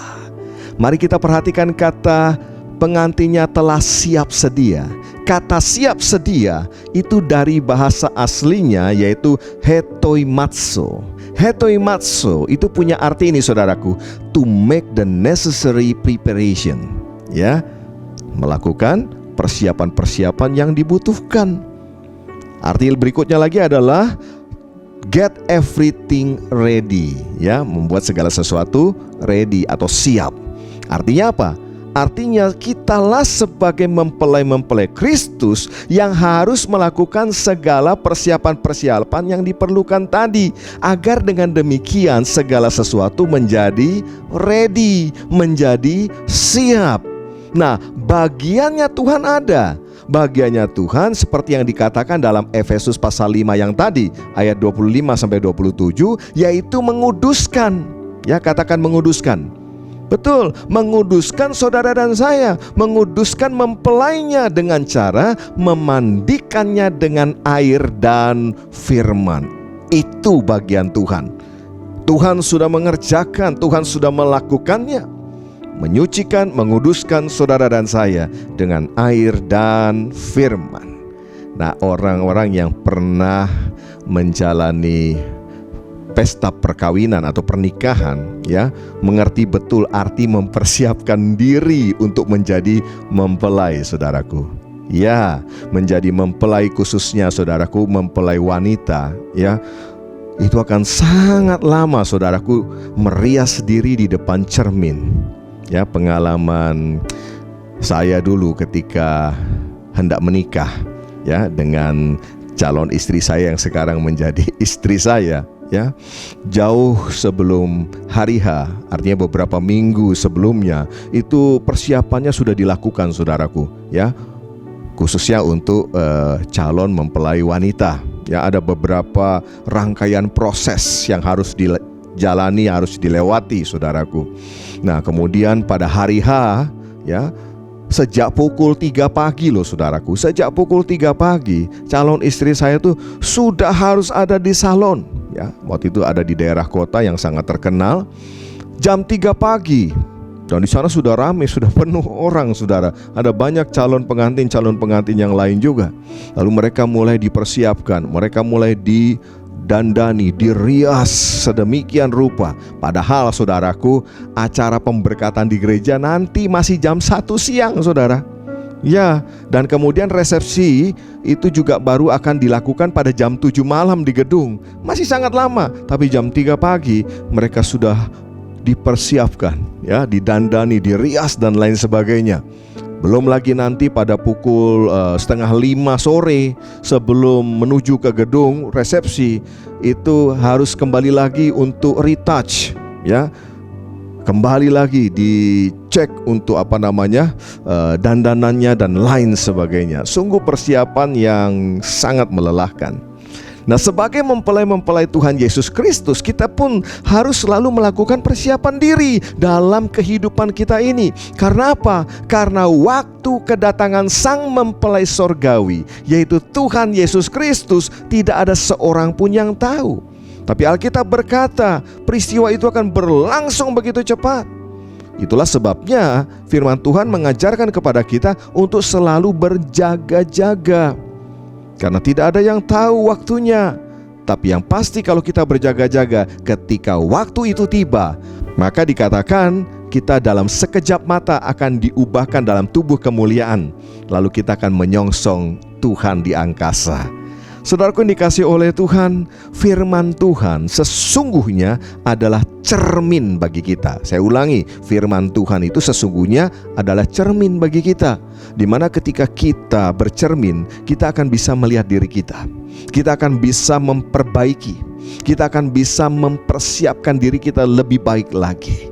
Mari kita perhatikan kata pengantinnya telah siap sedia. Kata siap sedia itu dari bahasa aslinya yaitu hetoimatso. Hetoimatso itu punya arti ini, saudaraku, to make the necessary preparation, ya, melakukan persiapan-persiapan yang dibutuhkan. Arti berikutnya lagi adalah get everything ready, ya, membuat segala sesuatu ready atau siap. Artinya apa? Artinya kitalah sebagai mempelai-mempelai Kristus yang harus melakukan segala persiapan-persiapan yang diperlukan tadi, agar dengan demikian segala sesuatu menjadi ready, menjadi siap. Nah, bagiannya Tuhan ada. Bagiannya Tuhan seperti yang dikatakan dalam Efesus pasal 5 yang tadi, ayat 25-27, yaitu menguduskan. Ya, katakan menguduskan. Betul, menguduskan saudara dan saya, menguduskan mempelainya dengan cara memandikannya dengan air dan firman. Itu bagian Tuhan. Tuhan sudah mengerjakan, Tuhan sudah melakukannya. Menyucikan, menguduskan saudara dan saya dengan air dan firman. Nah, orang-orang yang pernah menjalani pesta perkawinan atau pernikahan, ya, mengerti betul arti mempersiapkan diri untuk menjadi mempelai, saudaraku. Ya, menjadi mempelai, khususnya saudaraku, mempelai wanita, ya, itu akan sangat lama, saudaraku, merias diri di depan cermin. Ya, pengalaman saya dulu ketika hendak menikah, ya, dengan calon istri saya yang sekarang menjadi istri saya. Ya, jauh sebelum hari H, artinya beberapa minggu sebelumnya, itu persiapannya sudah dilakukan, saudaraku, ya, khususnya untuk calon mempelai wanita. Ya, ada beberapa rangkaian proses yang harus dijalani, harus dilewati, saudaraku. Nah, kemudian pada hari H, ya, sejak pukul 3 pagi loh, saudaraku, sejak pukul 3 pagi calon istri saya tuh sudah harus ada di salon. Ya, waktu itu ada di daerah kota yang sangat terkenal. Jam 3 pagi, dan di sana sudah ramai, sudah penuh orang, saudara. Ada banyak calon pengantin yang lain juga. Lalu mereka mulai dipersiapkan, mereka mulai didandani, dirias sedemikian rupa. Padahal, saudaraku, acara pemberkatan di gereja nanti masih jam 1 siang, saudara. Ya, dan kemudian resepsi itu juga baru akan dilakukan pada jam 7 malam di gedung. Masih sangat lama, tapi jam 3 pagi mereka sudah dipersiapkan, ya, didandani, dirias dan lain sebagainya. Belum lagi nanti pada pukul 4:30 sore sebelum menuju ke gedung resepsi itu harus kembali lagi untuk retouch, ya. Kembali lagi dicek untuk dandanannya dan lain sebagainya. Sungguh persiapan yang sangat melelahkan. Nah, sebagai mempelai-mempelai Tuhan Yesus Kristus, kita pun harus selalu melakukan persiapan diri dalam kehidupan kita ini. Karena apa? Karena waktu kedatangan sang mempelai sorgawi, yaitu Tuhan Yesus Kristus, tidak ada seorang pun yang tahu. Tapi Alkitab berkata, peristiwa itu akan berlangsung begitu cepat. Itulah sebabnya firman Tuhan mengajarkan kepada kita untuk selalu berjaga-jaga. Karena tidak ada yang tahu waktunya. Tapi yang pasti kalau kita berjaga-jaga, ketika waktu itu tiba, maka dikatakan kita dalam sekejap mata akan diubahkan dalam tubuh kemuliaan. Lalu kita akan menyongsong Tuhan di angkasa. Saudaraku yang dikasihi oleh Tuhan, firman Tuhan sesungguhnya adalah cermin bagi kita. Saya ulangi, firman Tuhan itu sesungguhnya adalah cermin bagi kita, di mana ketika kita bercermin, kita akan bisa melihat diri kita. Kita akan bisa memperbaiki, kita akan bisa mempersiapkan diri kita lebih baik lagi.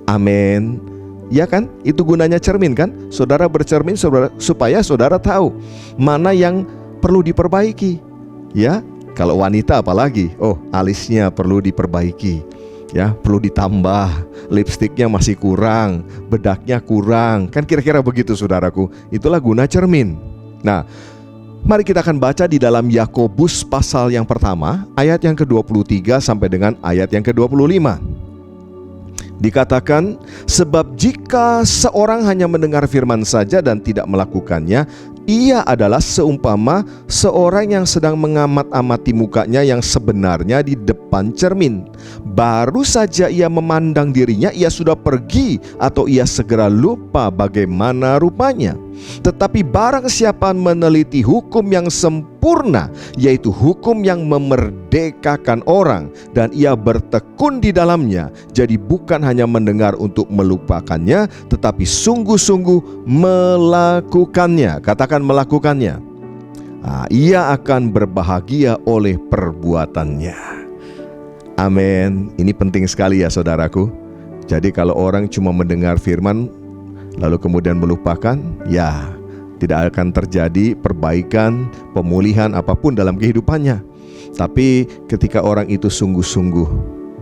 Amin. Ya kan? Itu gunanya cermin kan? Saudara bercermin supaya saudara tahu mana yang perlu diperbaiki. Ya, kalau wanita apalagi, alisnya perlu diperbaiki, ya, perlu ditambah, lipstiknya masih kurang, bedaknya kurang, kan kira-kira begitu, saudaraku. Itulah guna cermin. Nah, mari kita akan baca di dalam Yakobus pasal yang pertama, ayat yang ke-23 sampai dengan ayat yang ke-25. Dikatakan, sebab jika seorang hanya mendengar firman saja dan tidak melakukannya, ia adalah seumpama seorang yang sedang mengamat-amati mukanya yang sebenarnya di depan cermin. Baru saja ia memandang dirinya, ia sudah pergi atau ia segera lupa bagaimana rupanya. Tetapi barang siapa meneliti hukum yang sempurna, yaitu hukum yang memerdekakan orang, dan ia bertekun di dalamnya, jadi bukan hanya mendengar untuk melupakannya, tetapi sungguh-sungguh melakukannya. Katakan melakukannya. Ia akan berbahagia oleh perbuatannya. Amin. Ini penting sekali ya saudaraku. Jadi kalau orang cuma mendengar firman lalu kemudian melupakan, ya tidak akan terjadi perbaikan, pemulihan apapun dalam kehidupannya. Tapi ketika orang itu sungguh-sungguh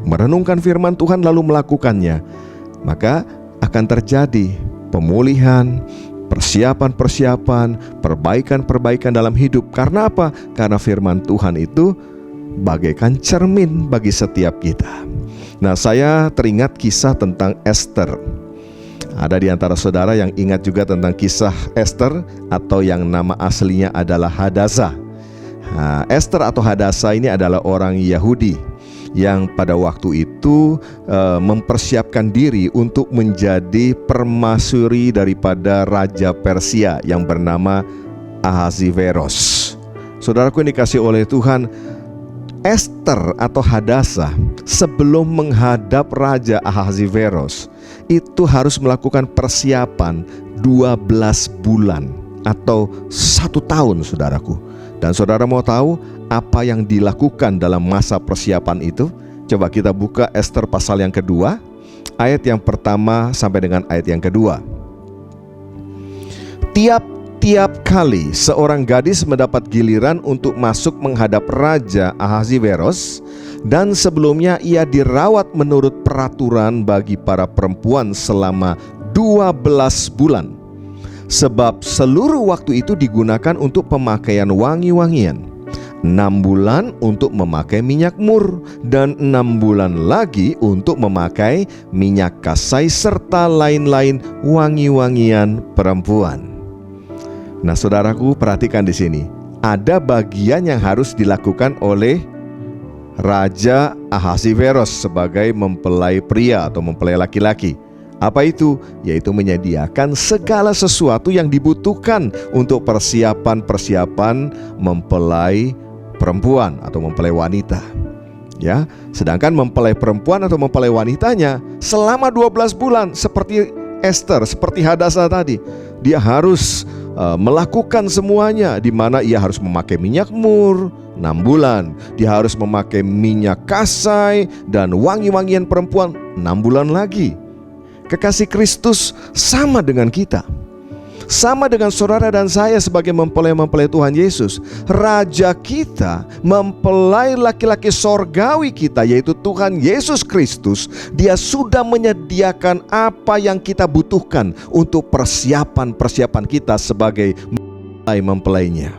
merenungkan firman Tuhan lalu melakukannya, maka akan terjadi pemulihan, persiapan-persiapan, perbaikan-perbaikan dalam hidup. Karena apa? Karena firman Tuhan itu bagaikan cermin bagi setiap kita. Nah, saya teringat kisah tentang Esther. Ada di antara saudara yang ingat juga tentang kisah Esther, atau yang nama aslinya adalah Hadasa. Esther atau Hadasa ini adalah orang Yahudi yang pada waktu itu mempersiapkan diri untuk menjadi permaisuri daripada Raja Persia yang bernama Ahasveros. Saudaraku yang dikasih oleh Tuhan, Esther atau Hadasa sebelum menghadap Raja Ahasveros itu harus melakukan persiapan 12 bulan atau 1 tahun, saudaraku. Dan saudara mau tahu apa yang dilakukan dalam masa persiapan itu? Coba kita buka Esther pasal yang kedua, ayat yang pertama sampai dengan ayat yang kedua. Tiap kali seorang gadis mendapat giliran untuk masuk menghadap Raja Ahasveros, dan sebelumnya ia dirawat menurut peraturan bagi para perempuan selama 12 bulan. Sebab seluruh waktu itu digunakan untuk pemakaian wangi-wangian, 6 bulan untuk memakai minyak mur, dan 6 bulan lagi untuk memakai minyak kasai serta lain-lain wangi-wangian perempuan. Nah, saudaraku, perhatikan di sini. Ada bagian yang harus dilakukan oleh Raja Ahasveros sebagai mempelai pria atau mempelai laki-laki. Apa itu? Yaitu menyediakan segala sesuatu yang dibutuhkan untuk persiapan-persiapan mempelai perempuan atau mempelai wanita. Ya, sedangkan mempelai perempuan atau mempelai wanitanya selama 12 bulan seperti Esther, seperti Hadasa tadi, dia harus melakukan semuanya, di mana ia harus memakai minyak mur 6 bulan, dia harus memakai minyak kasai dan wangi-wangian perempuan 6 bulan lagi. Kekasih Kristus sama dengan kita, sama dengan saudara dan saya sebagai mempelai-mempelai Tuhan Yesus. Raja kita, mempelai laki-laki sorgawi kita, yaitu Tuhan Yesus Kristus, dia sudah menyediakan apa yang kita butuhkan untuk persiapan-persiapan kita sebagai mempelai-mempelainya.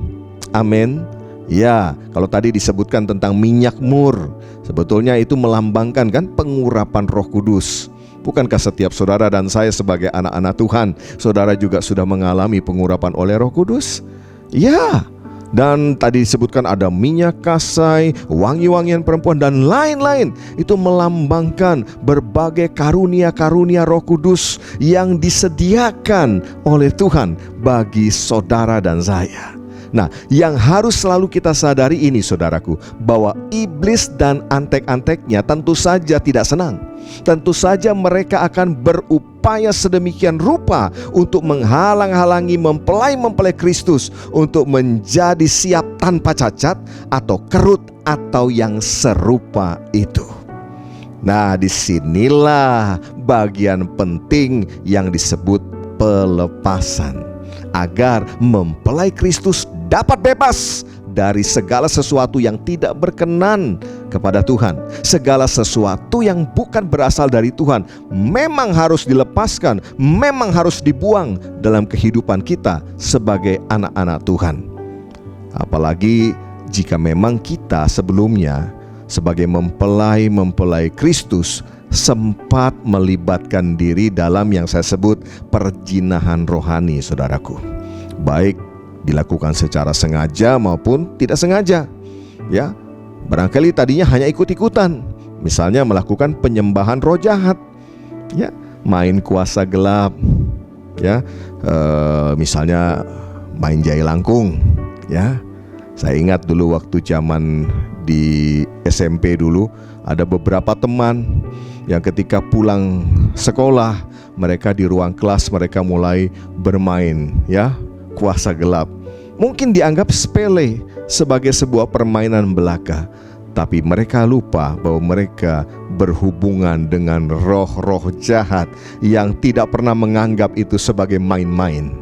Amin. Ya, kalau tadi disebutkan tentang minyak mur, sebetulnya itu melambangkan kan pengurapan Roh Kudus. Bukankah setiap saudara dan saya sebagai anak-anak Tuhan, saudara juga sudah mengalami pengurapan oleh Roh Kudus? Ya. Dan tadi disebutkan ada minyak kasai, wangi-wangian perempuan, dan lain-lain. Itu melambangkan berbagai karunia-karunia Roh Kudus yang disediakan oleh Tuhan bagi saudara dan saya. Nah, yang harus selalu kita sadari ini, saudaraku, bahwa iblis dan antek-anteknya tentu saja tidak senang. Tentu saja mereka akan berupaya sedemikian rupa untuk menghalang-halangi mempelai-mempelai Kristus untuk menjadi siap tanpa cacat atau kerut atau yang serupa itu. Nah, disinilah bagian penting yang disebut pelepasan, agar mempelai Kristus dapat bebas dari segala sesuatu yang tidak berkenan kepada Tuhan. Segala sesuatu yang bukan berasal dari Tuhan memang harus dilepaskan, memang harus dibuang dalam kehidupan kita sebagai anak-anak Tuhan. Apalagi jika memang kita sebelumnya sebagai mempelai Kristus sempat melibatkan diri dalam yang saya sebut perjinahan rohani, saudaraku. Baik dilakukan secara sengaja maupun tidak sengaja. Ya, barangkali tadinya hanya ikut-ikutan, misalnya melakukan penyembahan roh jahat, ya, main kuasa gelap, ya. Misalnya main jahe langkung, ya. Saya ingat dulu waktu zaman di SMP dulu, ada beberapa teman yang ketika pulang sekolah, mereka di ruang kelas mereka mulai bermain, ya, kuasa gelap. Mungkin dianggap sepele sebagai sebuah permainan belaka, tapi mereka lupa bahwa mereka berhubungan dengan roh-roh jahat yang tidak pernah menganggap itu sebagai main-main.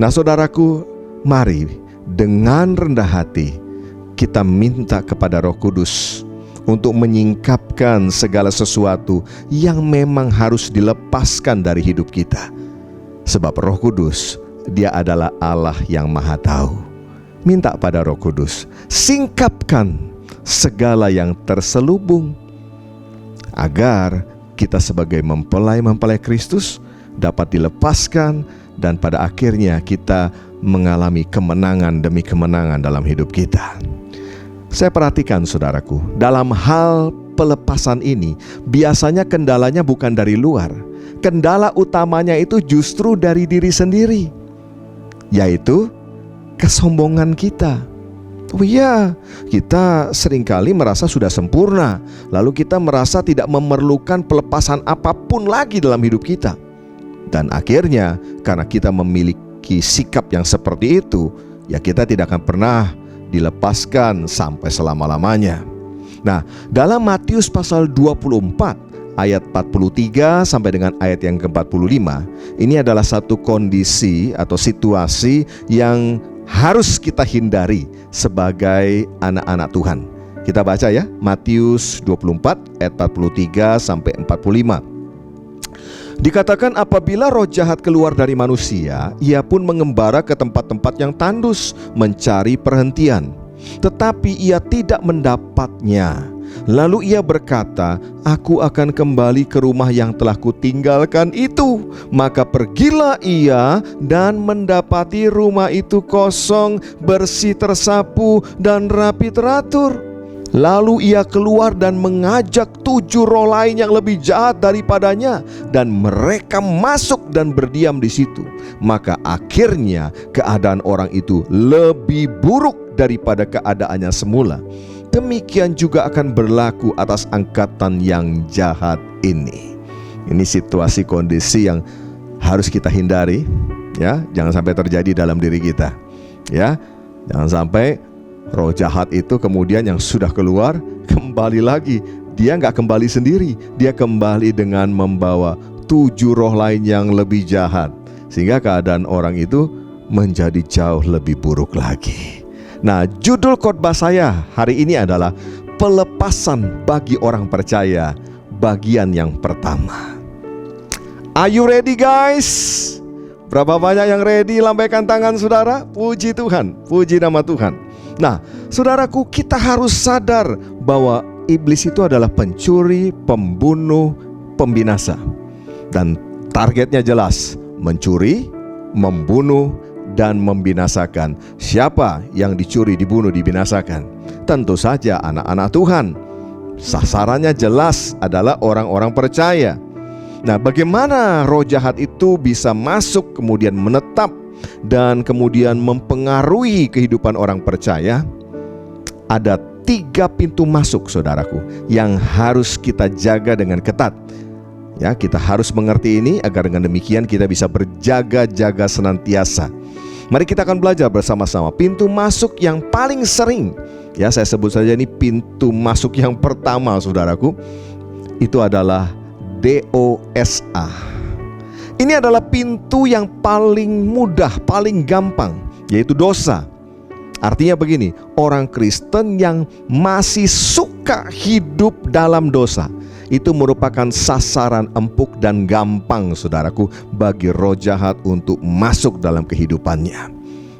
Nah, saudaraku, mari dengan rendah hati kita minta kepada Roh Kudus untuk menyingkapkan segala sesuatu yang memang harus dilepaskan dari hidup kita. Sebab Roh Kudus, Dia adalah Allah yang Maha Tahu. Minta pada Roh Kudus, singkapkan segala yang terselubung, agar kita sebagai mempelai-mempelai Kristus dapat dilepaskan, dan pada akhirnya kita mengalami kemenangan demi kemenangan dalam hidup kita. Saya perhatikan, saudaraku, dalam hal pelepasan ini biasanya kendalanya bukan dari luar. Kendala utamanya itu justru dari diri sendiri, yaitu kesombongan kita. Oh iya, kita seringkali merasa sudah sempurna, lalu kita merasa tidak memerlukan pelepasan apapun lagi dalam hidup kita. Dan akhirnya karena kita memiliki sikap yang seperti itu, ya kita tidak akan pernah dilepaskan sampai selama-lamanya. Nah, dalam Matius pasal 24 ayat 43 sampai dengan ayat yang ke-45, ini adalah satu kondisi atau situasi yang harus kita hindari sebagai anak-anak Tuhan. Kita baca ya, Matius 24 ayat 43 sampai 45. Dikatakan apabila roh jahat keluar dari manusia, ia pun mengembara ke tempat-tempat yang tandus mencari perhentian, tetapi ia tidak mendapatnya. Lalu ia berkata, aku akan kembali ke rumah yang telah kutinggalkan itu. Maka pergilah ia dan mendapati rumah itu kosong, bersih tersapu, dan rapi teratur. Lalu ia keluar dan mengajak 7 roh lain yang lebih jahat daripadanya, dan mereka masuk dan berdiam di situ. Maka akhirnya keadaan orang itu lebih buruk daripada keadaannya semula. Demikian juga akan berlaku atas angkatan yang jahat ini. Ini situasi kondisi yang harus kita hindari, ya. Jangan sampai terjadi dalam diri kita, ya. Jangan sampai roh jahat itu kemudian yang sudah keluar kembali lagi. Dia nggak kembali sendiri, dia kembali dengan membawa 7 roh lain yang lebih jahat, sehingga keadaan orang itu menjadi jauh lebih buruk lagi. Nah, judul khotbah saya hari ini adalah pelepasan bagi orang percaya, bagian yang pertama. Are you ready, guys? Berapa banyak yang ready? Lambaikan tangan, saudara. Puji Tuhan, puji nama Tuhan. Nah, saudaraku, kita harus sadar bahwa iblis itu adalah pencuri, pembunuh, pembinasa. Dan targetnya jelas, mencuri, membunuh, dan membinasakan. Siapa yang dicuri, dibunuh, dibinasakan? Tentu saja anak-anak Tuhan. Sasarannya jelas adalah orang-orang percaya. Nah, bagaimana roh jahat itu bisa masuk, kemudian menetap, dan kemudian mempengaruhi kehidupan orang percaya? Ada 3 pintu masuk, saudaraku, yang harus kita jaga dengan ketat. Ya, kita harus mengerti ini agar dengan demikian kita bisa berjaga-jaga senantiasa. Mari kita akan belajar bersama-sama. Pintu masuk yang paling sering, ya saya sebut saja ini pintu masuk yang pertama, saudaraku, itu adalah dosa. Ini adalah pintu yang paling mudah, paling gampang, yaitu dosa. Artinya begini, orang Kristen yang masih suka hidup dalam dosa, itu merupakan sasaran empuk dan gampang, saudaraku, bagi roh jahat untuk masuk dalam kehidupannya.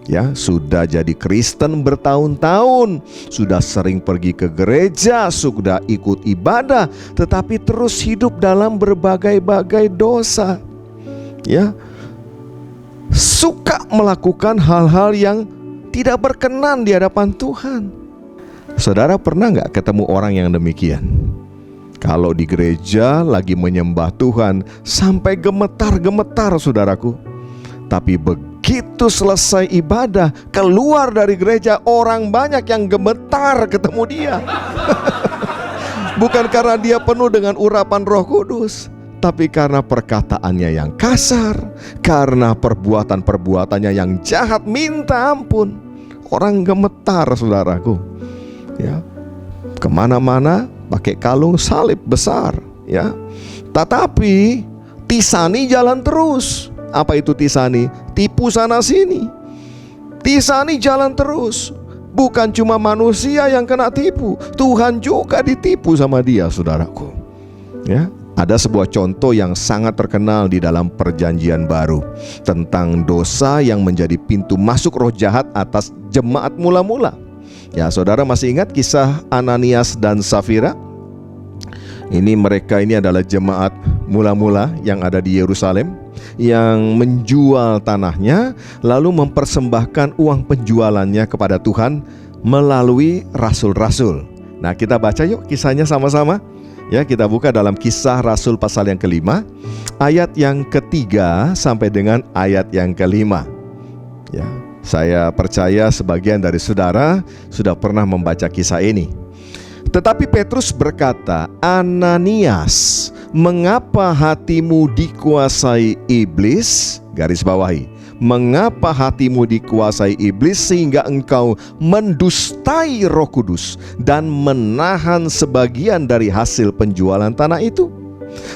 Ya, sudah jadi Kristen bertahun-tahun, sudah sering pergi ke gereja, sudah ikut ibadah, tetapi terus hidup dalam berbagai-bagai dosa. Ya, suka melakukan hal-hal yang tidak berkenan di hadapan Tuhan. Saudara pernah nggak ketemu orang yang demikian? Kalau di gereja lagi menyembah Tuhan sampai gemetar-gemetar, saudaraku. Tapi begitu selesai ibadah, keluar dari gereja, orang banyak yang gemetar ketemu dia. Bukan karena dia penuh dengan urapan Roh Kudus, tapi karena perkataannya yang kasar, karena perbuatan-perbuatannya yang jahat, minta ampun. Orang gemetar, saudaraku. Ya, kemana-mana pakai kalung salib besar, ya. Tetapi Tisani jalan terus. Apa itu Tisani? Tipu sana sini. Tisani jalan terus. Bukan cuma manusia yang kena tipu, Tuhan juga ditipu sama dia, saudaraku. Ya, ada sebuah contoh yang sangat terkenal di dalam Perjanjian Baru tentang dosa yang menjadi pintu masuk roh jahat atas jemaat mula-mula. Ya, saudara masih ingat kisah Ananias dan Safira? Mereka ini adalah jemaat mula-mula yang ada di Yerusalem, yang menjual tanahnya lalu mempersembahkan uang penjualannya kepada Tuhan melalui rasul-rasul. Nah, kita baca yuk kisahnya sama-sama. Ya, kita buka dalam Kisah Rasul pasal yang ke-5, ayat yang ke-3 sampai dengan ayat yang ke-5. Ya, saya percaya sebagian dari saudara sudah pernah membaca kisah ini. Tetapi Petrus berkata, "Ananias, mengapa hatimu dikuasai iblis?" Garis bawahi, mengapa hatimu dikuasai iblis sehingga engkau mendustai Roh Kudus dan menahan sebagian dari hasil penjualan tanah itu?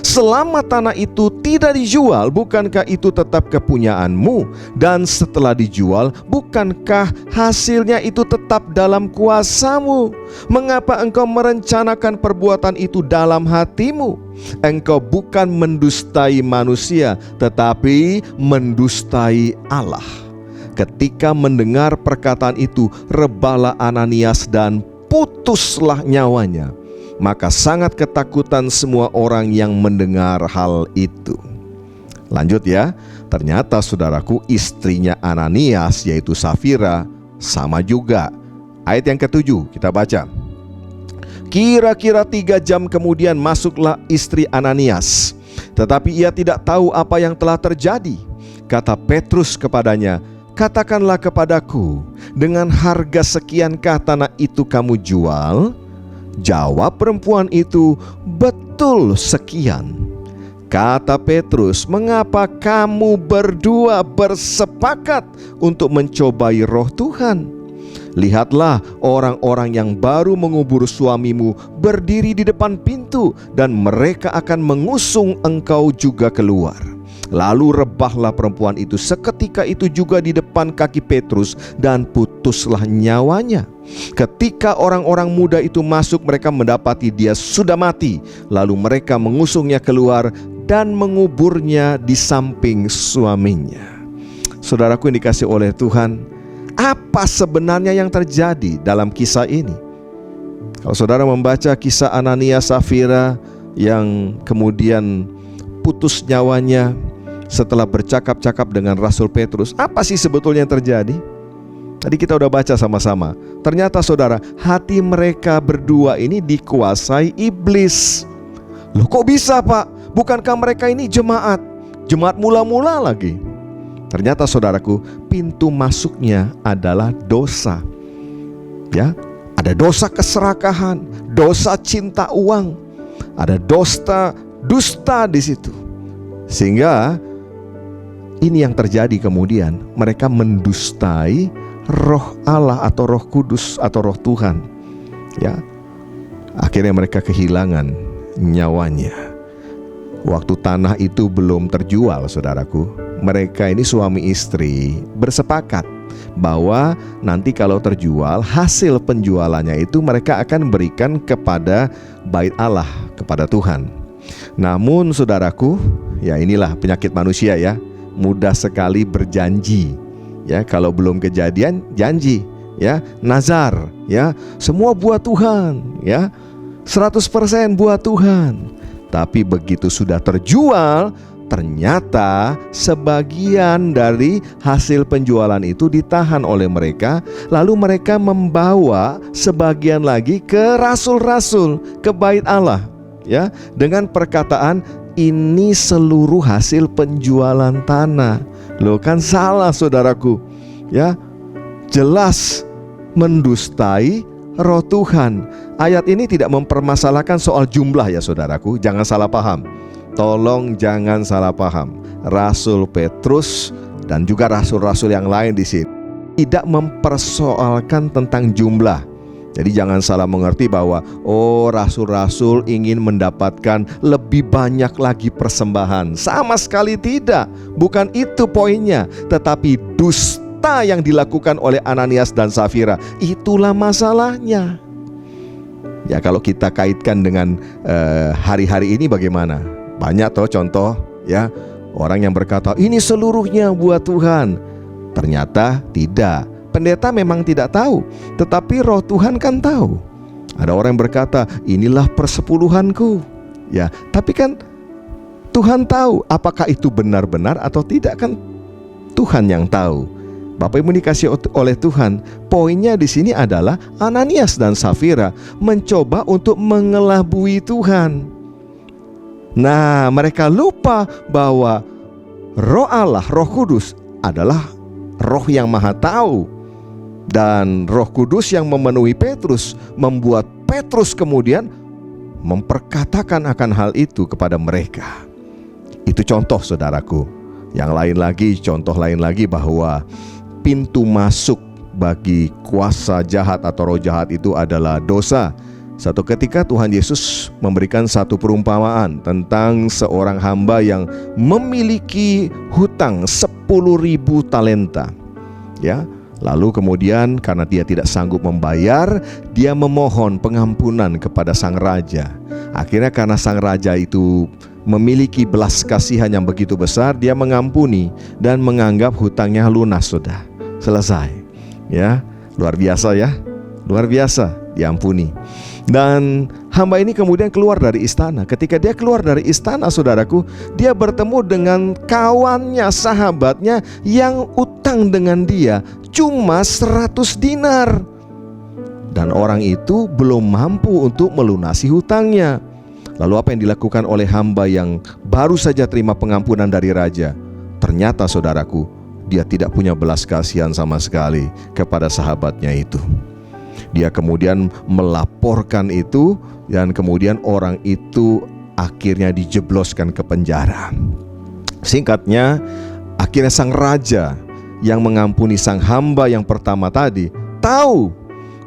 Selama tanah itu tidak dijual, bukankah itu tetap kepunyaanmu? Dan setelah dijual, bukankah hasilnya itu tetap dalam kuasamu? Mengapa engkau merencanakan perbuatan itu dalam hatimu? Engkau bukan mendustai manusia, tetapi mendustai Allah. Ketika mendengar perkataan itu, rebahlah Ananias dan putuslah nyawanya. Maka sangat ketakutan semua orang yang mendengar hal itu. Lanjut ya, ternyata saudaraku, istrinya Ananias yaitu Safira sama juga. Ayat yang ke-7 kita baca. Kira-kira 3 jam kemudian masuklah istri Ananias, tetapi ia tidak tahu apa yang telah terjadi. Kata Petrus kepadanya, "Katakanlah kepadaku, dengan harga sekiankah tanah itu kamu jual?" Jawab perempuan itu, "Betul sekian." Kata Petrus, "Mengapa kamu berdua bersepakat untuk mencobai roh Tuhan? Lihatlah, orang-orang yang baru mengubur suamimu berdiri di depan pintu, dan mereka akan mengusung engkau juga keluar." Lalu rebahlah perempuan itu seketika itu juga di depan kaki Petrus, dan putuslah nyawanya. Ketika orang-orang muda itu masuk, mereka mendapati dia sudah mati. Lalu mereka mengusungnya keluar dan menguburnya di samping suaminya. Saudaraku yang dikasihi oleh Tuhan, apa sebenarnya yang terjadi dalam kisah ini? Kalau saudara membaca kisah Ananias Safira yang kemudian putus nyawanya setelah bercakap-cakap dengan Rasul Petrus, apa sih sebetulnya yang terjadi? Tadi kita udah baca sama-sama. Ternyata saudara, hati mereka berdua ini dikuasai iblis. Loh, kok bisa Pak? Bukankah mereka ini jemaat mula-mula lagi? Ternyata saudaraku, pintu masuknya adalah dosa. Ya, ada dosa keserakahan, dosa cinta uang, ada dusta di situ. Sehingga ini yang terjadi kemudian, mereka mendustai roh Allah atau Roh Kudus atau Roh Tuhan. Ya, akhirnya mereka kehilangan nyawanya. Waktu tanah itu belum terjual, saudaraku, mereka ini suami istri bersepakat bahwa nanti kalau terjual, hasil penjualannya itu mereka akan berikan kepada bait Allah, kepada Tuhan. Namun saudaraku, ya inilah penyakit manusia ya, mudah sekali berjanji. Ya, kalau belum kejadian janji, ya, nazar, ya, semua buat Tuhan, ya, 100% buat Tuhan. Tapi begitu sudah terjual, ternyata sebagian dari hasil penjualan itu ditahan oleh mereka, lalu mereka membawa sebagian lagi ke rasul-rasul, ke bait Allah. ya, dengan perkataan ini seluruh hasil penjualan tanah. Loh, kan salah saudaraku. Ya, jelas mendustai roh Tuhan. Ayat ini tidak mempermasalahkan soal jumlah ya saudaraku. Jangan salah paham. Tolong jangan salah paham. Rasul Petrus dan juga rasul-rasul yang lain di sini tidak mempersoalkan tentang jumlah. Jadi jangan salah mengerti bahwa rasul-rasul ingin mendapatkan lebih banyak lagi persembahan. Sama sekali tidak. Bukan itu poinnya. Tetapi dusta yang dilakukan oleh Ananias dan Safira, itulah masalahnya. Ya, kalau kita kaitkan dengan hari-hari ini bagaimana? Banyak toh contoh ya, orang yang berkata ini seluruhnya buat Tuhan. Ternyata tidak. Pendeta memang tidak tahu, tetapi roh Tuhan kan tahu. Ada orang yang berkata, inilah persepuluhanku. Ya, tapi kan Tuhan tahu apakah itu benar-benar atau tidak, kan Tuhan yang tahu. Bapak Ibu dikasih oleh Tuhan, poinnya di sini adalah Ananias dan Safira mencoba untuk mengelabui Tuhan. Nah, mereka lupa bahwa Roh Allah, Roh Kudus adalah Roh yang Maha Tahu. Dan Roh Kudus yang memenuhi Petrus membuat Petrus kemudian memperkatakan akan hal itu kepada mereka. Itu contoh saudaraku. Yang lain lagi, contoh lain lagi bahwa pintu masuk bagi kuasa jahat atau roh jahat itu adalah dosa. Satu ketika Tuhan Yesus memberikan satu perumpamaan tentang seorang hamba yang memiliki hutang 10.000 talenta. Ya, lalu kemudian karena dia tidak sanggup membayar, dia memohon pengampunan kepada sang raja. Akhirnya karena sang raja itu memiliki belas kasihan yang begitu besar, dia mengampuni dan menganggap hutangnya lunas, sudah selesai. Ya, luar biasa ya, luar biasa, diampuni. Dan hamba ini kemudian keluar dari istana. Ketika dia keluar dari istana, saudaraku, dia bertemu dengan kawannya, sahabatnya yang utang dengan dia cuma 100 dinar. Dan orang itu belum mampu untuk melunasi hutangnya. Lalu apa yang dilakukan oleh hamba yang baru saja terima pengampunan dari raja? Ternyata saudaraku, dia tidak punya belas kasihan sama sekali kepada sahabatnya itu. Dia kemudian melaporkan itu, dan kemudian orang itu akhirnya dijebloskan ke penjara. Singkatnya, akhirnya sang raja yang mengampuni sang hamba yang pertama tadi tahu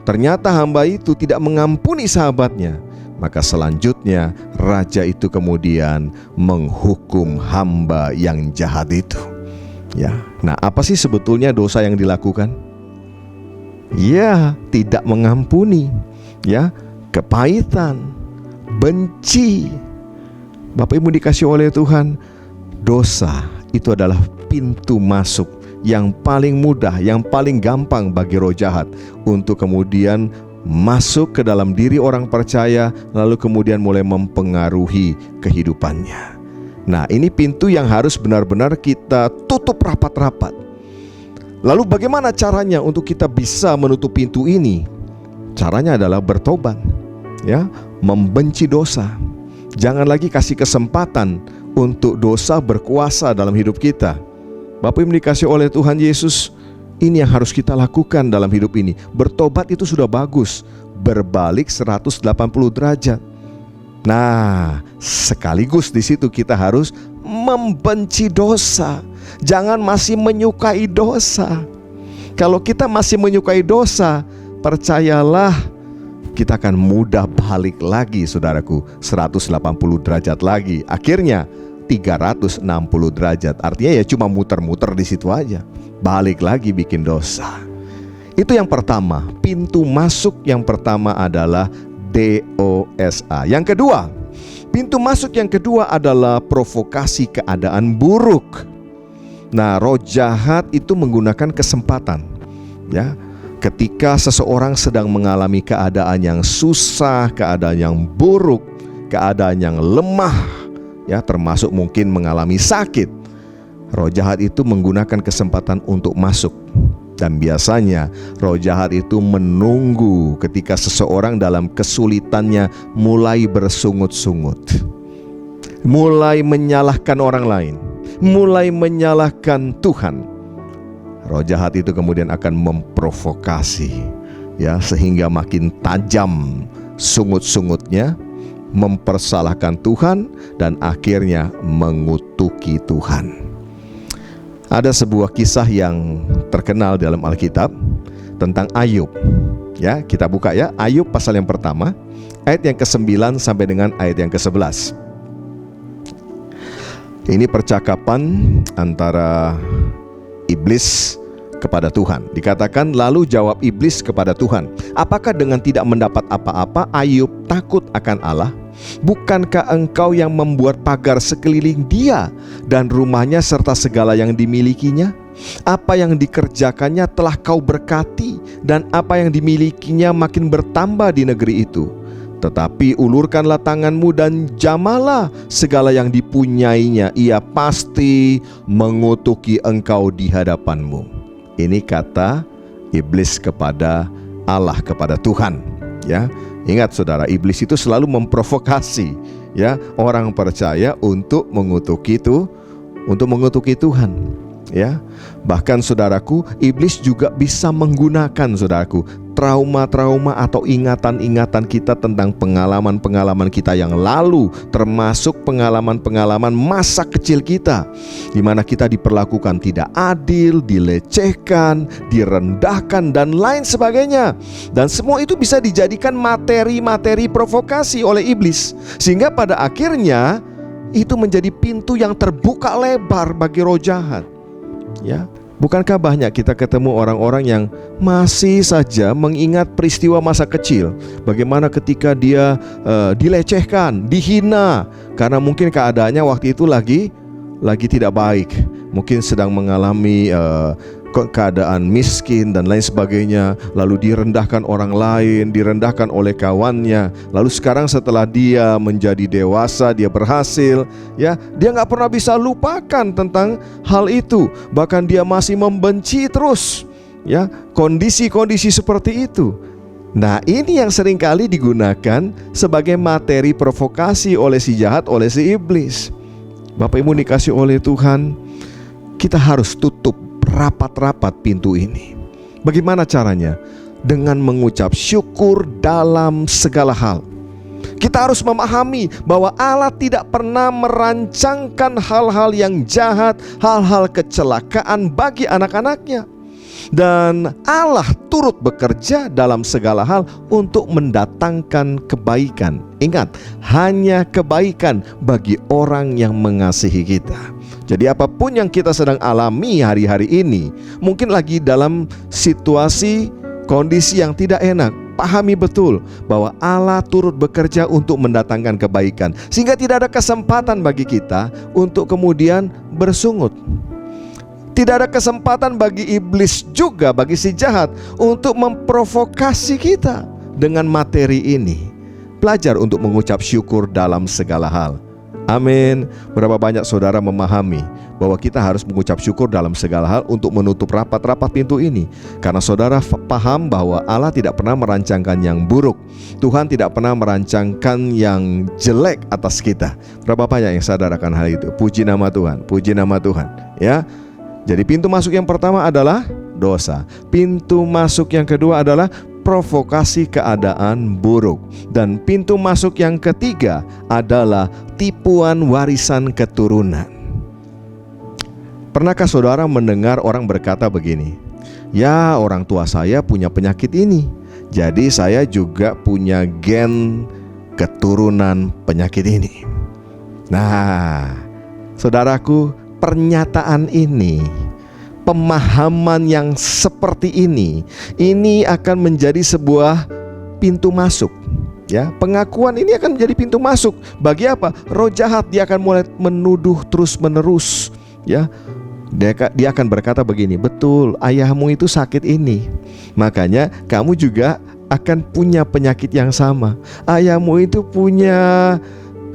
ternyata hamba itu tidak mengampuni sahabatnya. Maka selanjutnya raja itu kemudian menghukum hamba yang jahat itu. Ya, nah apa sih sebetulnya dosa yang dilakukan? Ya, tidak mengampuni, ya, kepahitan, benci. Bapak Ibu dikasih oleh Tuhan, dosa itu adalah pintu masuk yang paling mudah, yang paling gampang bagi roh jahat untuk kemudian masuk ke dalam diri orang percaya, lalu kemudian mulai mempengaruhi kehidupannya. Nah, ini pintu yang harus benar-benar kita tutup rapat-rapat. Lalu bagaimana caranya untuk kita bisa menutup pintu ini? Caranya adalah bertobat, ya, membenci dosa. Jangan lagi kasih kesempatan untuk dosa berkuasa dalam hidup kita. Bapak Ibu dikasih oleh Tuhan Yesus, ini yang harus kita lakukan dalam hidup ini. Bertobat itu sudah bagus, berbalik 180 derajat. Nah, sekaligus di situ kita harus membenci dosa. Jangan masih menyukai dosa. Kalau kita masih menyukai dosa, percayalah kita akan mudah balik lagi, saudaraku, 180 derajat lagi. Akhirnya 360 derajat. Artinya ya cuma muter-muter di situ aja. Balik lagi bikin dosa. Itu yang pertama. Pintu masuk yang pertama adalah dosa. Yang kedua, pintu masuk yang kedua adalah provokasi keadaan buruk. Nah, roh jahat itu menggunakan kesempatan, ya. Ketika seseorang sedang mengalami keadaan yang susah, keadaan yang buruk, keadaan yang lemah, ya, termasuk mungkin mengalami sakit, roh jahat itu menggunakan kesempatan untuk masuk Dan biasanya roh jahat itu menunggu ketika seseorang dalam kesulitannya mulai bersungut-sungut, mulai menyalahkan orang lain, mulai menyalahkan Tuhan. Roh jahat itu kemudian akan memprovokasi, ya, sehingga makin tajam sungut-sungutnya, mempersalahkan Tuhan dan akhirnya mengutuki Tuhan. Ada sebuah kisah yang terkenal dalam Alkitab tentang Ayub. Ya, kita buka ya, Ayub pasal yang pertama, ayat yang ke-9 sampai dengan ayat yang ke-11. Ini percakapan antara iblis kepada Tuhan. Dikatakan, lalu jawab iblis kepada Tuhan, apakah dengan tidak mendapat apa-apa Ayub takut akan Allah? Bukankah engkau yang membuat pagar sekeliling dia dan rumahnya serta segala yang dimilikinya? Apa yang dikerjakannya telah kau berkati, dan apa yang dimilikinya makin bertambah di negeri itu. Tetapi ulurkanlah tanganmu dan jamalah segala yang dipunyainya, ia pasti mengutuki engkau di hadapanmu. Ini kata iblis kepada Allah, kepada Tuhan, ya. Ingat saudara, iblis itu selalu memprovokasi, ya, orang percaya untuk mengutuki Tuhan, ya. Bahkan saudaraku, iblis juga bisa menggunakan saudaraku trauma-trauma atau ingatan-ingatan kita tentang pengalaman-pengalaman kita yang lalu, termasuk pengalaman-pengalaman masa kecil kita, di mana kita diperlakukan tidak adil, dilecehkan, direndahkan, dan lain sebagainya. Dan semua itu bisa dijadikan materi-materi provokasi oleh iblis, sehingga pada akhirnya itu menjadi pintu yang terbuka lebar bagi roh jahat. Ya, bukankah banyak kita ketemu orang-orang yang masih saja mengingat peristiwa masa kecil, bagaimana ketika dia dilecehkan, dihina, karena mungkin keadaannya waktu itu lagi tidak baik, mungkin sedang mengalami keadaan miskin dan lain sebagainya, lalu direndahkan orang lain, direndahkan oleh kawannya. Lalu sekarang setelah dia menjadi dewasa, dia berhasil, ya, dia nggak pernah bisa lupakan tentang hal itu, bahkan dia masih membenci terus, ya, kondisi-kondisi seperti itu. Nah, ini yang seringkali digunakan sebagai materi provokasi oleh si jahat, oleh si iblis. Bapak Ibu dikasih oleh Tuhan, kita harus tutup rapat-rapat pintu ini. Bagaimana caranya? Dengan mengucap syukur dalam segala hal. Kita harus memahami bahwa Allah tidak pernah merancangkan hal-hal yang jahat, hal-hal kecelakaan bagi anak-anaknya. Dan Allah turut bekerja dalam segala hal untuk mendatangkan kebaikan. Ingat, hanya kebaikan bagi orang yang mengasihi kita. Jadi apapun yang kita sedang alami hari-hari ini, mungkin lagi dalam situasi, kondisi yang tidak enak, pahami betul bahwa Allah turut bekerja untuk mendatangkan kebaikan, sehingga tidak ada kesempatan bagi kita untuk kemudian bersungut. Tidak ada kesempatan bagi iblis juga, bagi si jahat, untuk memprovokasi kita dengan materi ini. Belajar untuk mengucap syukur dalam segala hal. Amin. Berapa banyak saudara memahami bahwa kita harus mengucap syukur dalam segala hal untuk menutup rapat-rapat pintu ini, karena saudara paham bahwa Allah tidak pernah merancangkan yang buruk. Tuhan tidak pernah merancangkan yang jelek atas kita. Berapa banyak yang sadar akan hal itu? Puji nama Tuhan, puji nama Tuhan, ya. Jadi pintu masuk yang pertama adalah dosa. Pintu masuk yang kedua adalah provokasi keadaan buruk. Dan pintu masuk yang ketiga adalah tipuan warisan keturunan. Pernahkah saudara mendengar orang berkata begini, ya, orang tua saya punya penyakit ini, jadi saya juga punya gen keturunan penyakit ini. Nah, saudaraku, pernyataan ini, pemahaman yang seperti ini akan menjadi sebuah pintu masuk, ya. Pengakuan ini akan menjadi pintu masuk bagi apa? Roh jahat, dia akan mulai menuduh terus menerus, ya. Dia akan berkata begini, betul, ayahmu itu sakit ini, makanya kamu juga akan punya penyakit yang sama. Ayahmu itu punya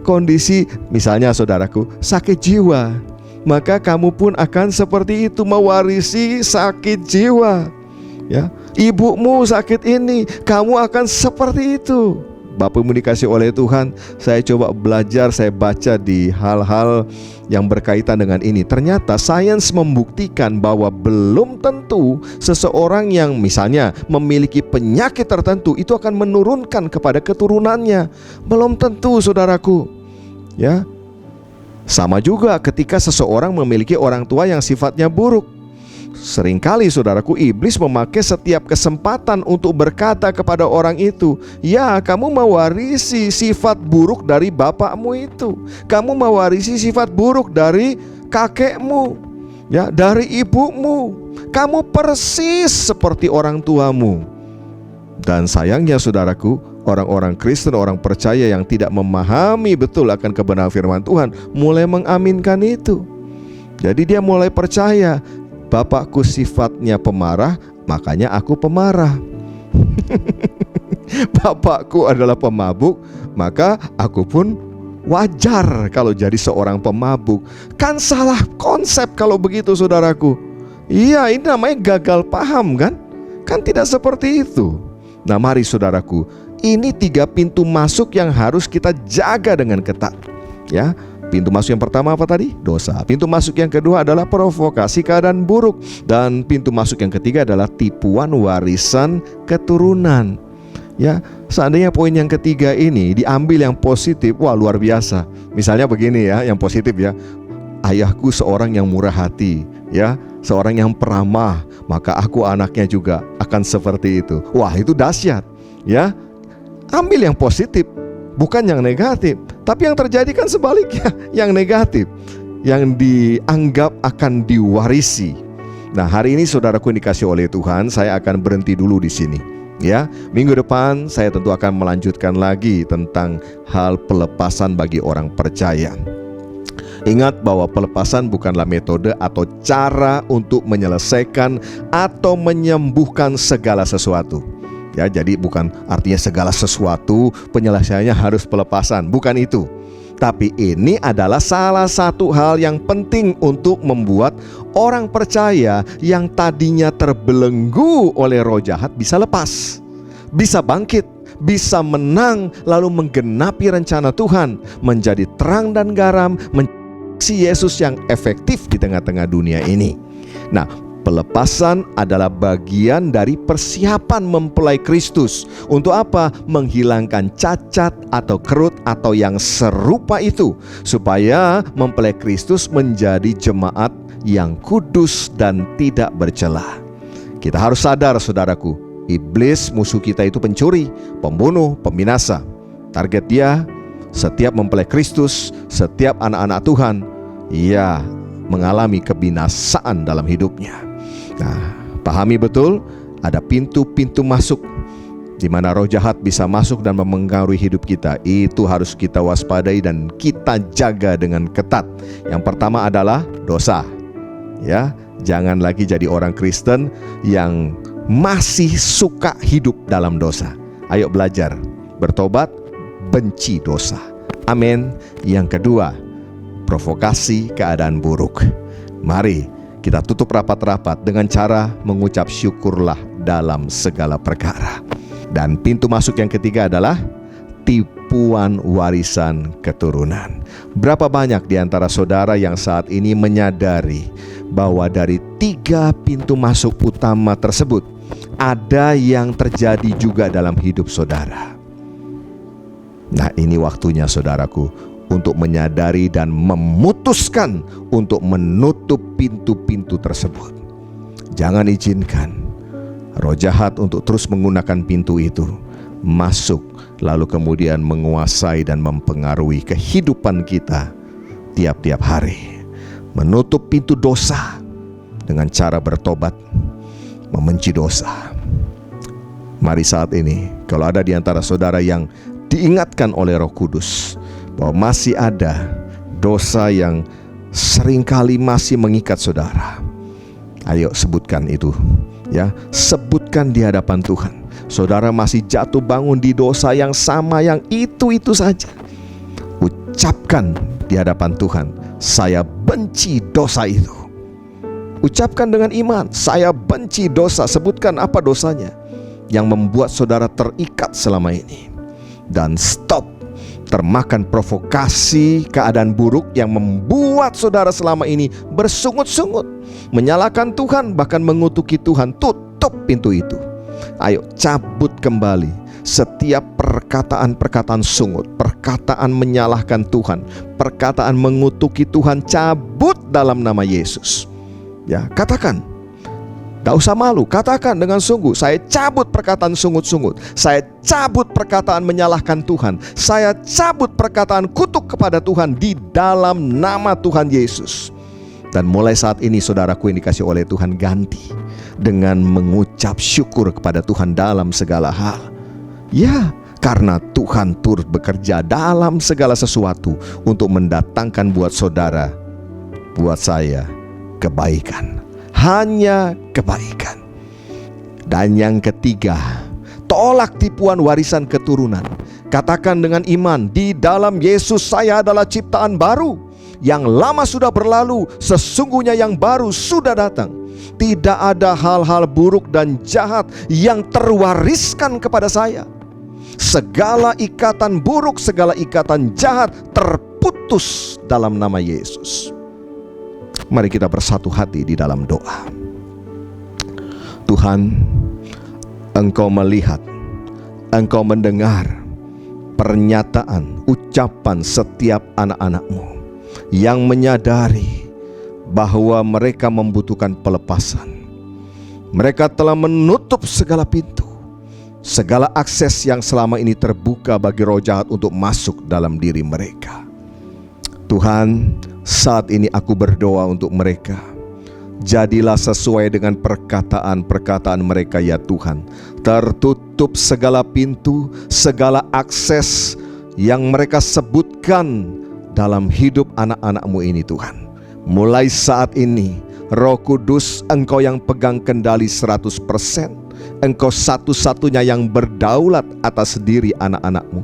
kondisi, misalnya saudaraku, sakit jiwa, maka kamu pun akan seperti itu, mewarisi sakit jiwa. Ya, ibumu sakit ini, kamu akan seperti itu. Bapakmu dikasih oleh Tuhan. Saya coba belajar, saya baca di hal-hal yang berkaitan dengan ini. Ternyata sains membuktikan bahwa belum tentu seseorang yang misalnya memiliki penyakit tertentu itu akan menurunkan kepada keturunannya. Belum tentu, saudaraku. Ya. Sama juga ketika seseorang memiliki orang tua yang sifatnya buruk. Seringkali saudaraku, iblis memakai setiap kesempatan untuk berkata kepada orang itu, ya, kamu mewarisi sifat buruk dari bapakmu itu, kamu mewarisi sifat buruk dari kakekmu, ya, dari ibumu, kamu persis seperti orang tuamu. Dan sayangnya saudaraku, orang-orang Kristen, orang percaya yang tidak memahami betul akan kebenaran firman Tuhan mulai mengaminkan itu. Jadi dia mulai percaya, bapakku sifatnya pemarah, makanya aku pemarah. Bapakku adalah pemabuk, maka aku pun wajar kalau jadi seorang pemabuk. Kan salah konsep kalau begitu, saudaraku. Iya, ini namanya gagal paham, kan? Kan tidak seperti itu. Nah, mari saudaraku, ini 3 pintu masuk yang harus kita jaga dengan ketat. Ya, pintu masuk yang pertama apa tadi? Dosa. Pintu masuk yang kedua adalah provokasi keadaan buruk. Dan pintu masuk yang ketiga adalah tipuan warisan keturunan. Ya, seandainya poin yang ketiga ini diambil yang positif, wah luar biasa. Misalnya begini ya, yang positif ya. Ayahku seorang yang murah hati, ya, seorang yang peramah, maka aku anaknya juga akan seperti itu. Wah, itu dahsyat, ya. Ambil yang positif, bukan yang negatif. Tapi yang terjadi kan sebaliknya, yang negatif, yang dianggap akan diwarisi. Nah, hari ini saudaraku yang dikasih oleh Tuhan, saya akan berhenti dulu di sini. Ya, minggu depan saya tentu akan melanjutkan lagi tentang hal pelepasan bagi orang percaya. Ingat bahwa pelepasan bukanlah metode atau cara untuk menyelesaikan atau menyembuhkan segala sesuatu. Ya, jadi bukan artinya segala sesuatu penyelesaiannya harus pelepasan, bukan itu. Tapi ini adalah salah satu hal yang penting untuk membuat orang percaya yang tadinya terbelenggu oleh roh jahat bisa lepas, bisa bangkit, bisa menang, lalu menggenapi rencana Tuhan, menjadi terang dan garam, si Yesus yang efektif di tengah-tengah dunia ini. Nah, pelepasan adalah bagian dari persiapan mempelai Kristus. Untuk apa? Menghilangkan cacat atau kerut atau yang serupa itu, supaya mempelai Kristus menjadi jemaat yang kudus dan tidak bercela. Kita harus sadar, saudaraku, iblis musuh kita itu pencuri, pembunuh, peminasa. Target dia setiap mempelai Kristus, setiap anak-anak Tuhan, ia mengalami kebinasaan dalam hidupnya. Nah, pahami betul ada pintu-pintu masuk di mana roh jahat bisa masuk dan memengaruhi hidup kita. Itu harus kita waspadai dan kita jaga dengan ketat. Yang pertama adalah dosa. Ya, jangan lagi jadi orang Kristen yang masih suka hidup dalam dosa. Ayo belajar bertobat, benci dosa. Amin. Yang kedua, provokasi keadaan buruk. Mari kita tutup rapat-rapat dengan cara mengucap syukurlah dalam segala perkara. Dan pintu masuk yang ketiga adalah tipuan warisan keturunan. Berapa banyak di antara saudara yang saat ini menyadari bahwa dari 3 pintu masuk utama tersebut ada yang terjadi juga dalam hidup saudara? Nah, ini waktunya saudaraku untuk menyadari dan memutuskan untuk menutup pintu-pintu tersebut. Jangan izinkan roh jahat untuk terus menggunakan pintu itu masuk, lalu kemudian menguasai dan mempengaruhi kehidupan kita tiap-tiap hari. Menutup pintu dosa dengan cara bertobat, membenci dosa. Mari saat ini, kalau ada di antara saudara yang diingatkan oleh Roh Kudus bahwa masih ada dosa yang seringkali masih mengikat saudara, ayo sebutkan itu, ya, sebutkan di hadapan Tuhan. Saudara masih jatuh bangun di dosa yang sama, yang itu saja. Ucapkan di hadapan Tuhan, saya benci dosa itu. Ucapkan dengan iman, saya benci dosa. Sebutkan apa dosanya yang membuat saudara terikat selama ini. Dan stop termakan provokasi keadaan buruk yang membuat saudara selama ini bersungut-sungut, menyalahkan Tuhan, bahkan mengutuki Tuhan. Tutup pintu itu. Ayo cabut kembali setiap perkataan-perkataan sungut, perkataan menyalahkan Tuhan, perkataan mengutuki Tuhan. Cabut dalam nama Yesus. Ya, katakan, gak usah malu, katakan dengan sungguh, saya cabut perkataan sungut-sungut, saya cabut perkataan menyalahkan Tuhan, saya cabut perkataan kutuk kepada Tuhan di dalam nama Tuhan Yesus. Dan mulai saat ini saudaraku yang dikasih oleh Tuhan, ganti dengan mengucap syukur kepada Tuhan dalam segala hal. Ya, karena Tuhan turut bekerja dalam segala sesuatu untuk mendatangkan buat saudara, buat saya, kebaikan, hanya kebaikan. Dan yang ketiga, tolak tipuan warisan keturunan. Katakan dengan iman, di dalam Yesus saya adalah ciptaan baru. Yang lama sudah berlalu, sesungguhnya yang baru sudah datang. Tidak ada hal-hal buruk dan jahat yang terwariskan kepada saya. Segala ikatan buruk, segala ikatan jahat terputus dalam nama Yesus. Mari kita bersatu hati di dalam doa. Tuhan, Engkau melihat, Engkau mendengar pernyataan, ucapan setiap anak-anak-Mu yang menyadari bahwa mereka membutuhkan pelepasan. Mereka telah menutup segala pintu, segala akses yang selama ini terbuka bagi roh jahat untuk masuk dalam diri mereka. Tuhan, saat ini aku berdoa untuk mereka. Jadilah sesuai dengan perkataan-perkataan mereka ya Tuhan. Tertutup segala pintu, segala akses yang mereka sebutkan dalam hidup anak-anak-Mu ini Tuhan. Mulai saat ini, Roh Kudus, Engkau yang pegang kendali 100%. Engkau satu-satunya yang berdaulat atas diri anak-anak-Mu.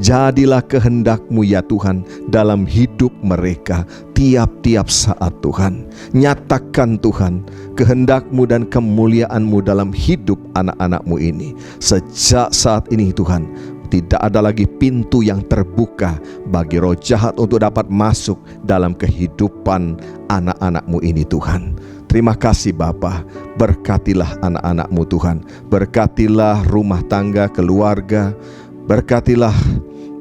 Jadilah kehendak-Mu ya Tuhan dalam hidup mereka tiap-tiap saat Tuhan. Nyatakan Tuhan kehendak-Mu dan kemuliaan-Mu dalam hidup anak-anak-Mu ini. Sejak saat ini Tuhan, tidak ada lagi pintu yang terbuka bagi roh jahat untuk dapat masuk dalam kehidupan anak-anak-Mu ini Tuhan. Terima kasih Bapa, berkatilah anak-anak-Mu Tuhan. Berkatilah rumah tangga, keluarga. Berkatilah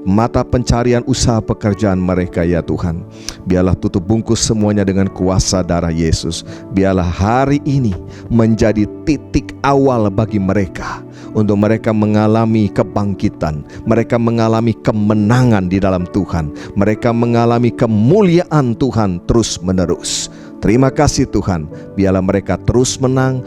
mata pencarian usaha pekerjaan mereka ya Tuhan. Biarlah tutup bungkus semuanya dengan kuasa darah Yesus. Biarlah hari ini menjadi titik awal bagi mereka, untuk mereka mengalami kebangkitan, mereka mengalami kemenangan di dalam Tuhan, mereka mengalami kemuliaan Tuhan terus menerus. Terima kasih Tuhan, biarlah mereka terus menang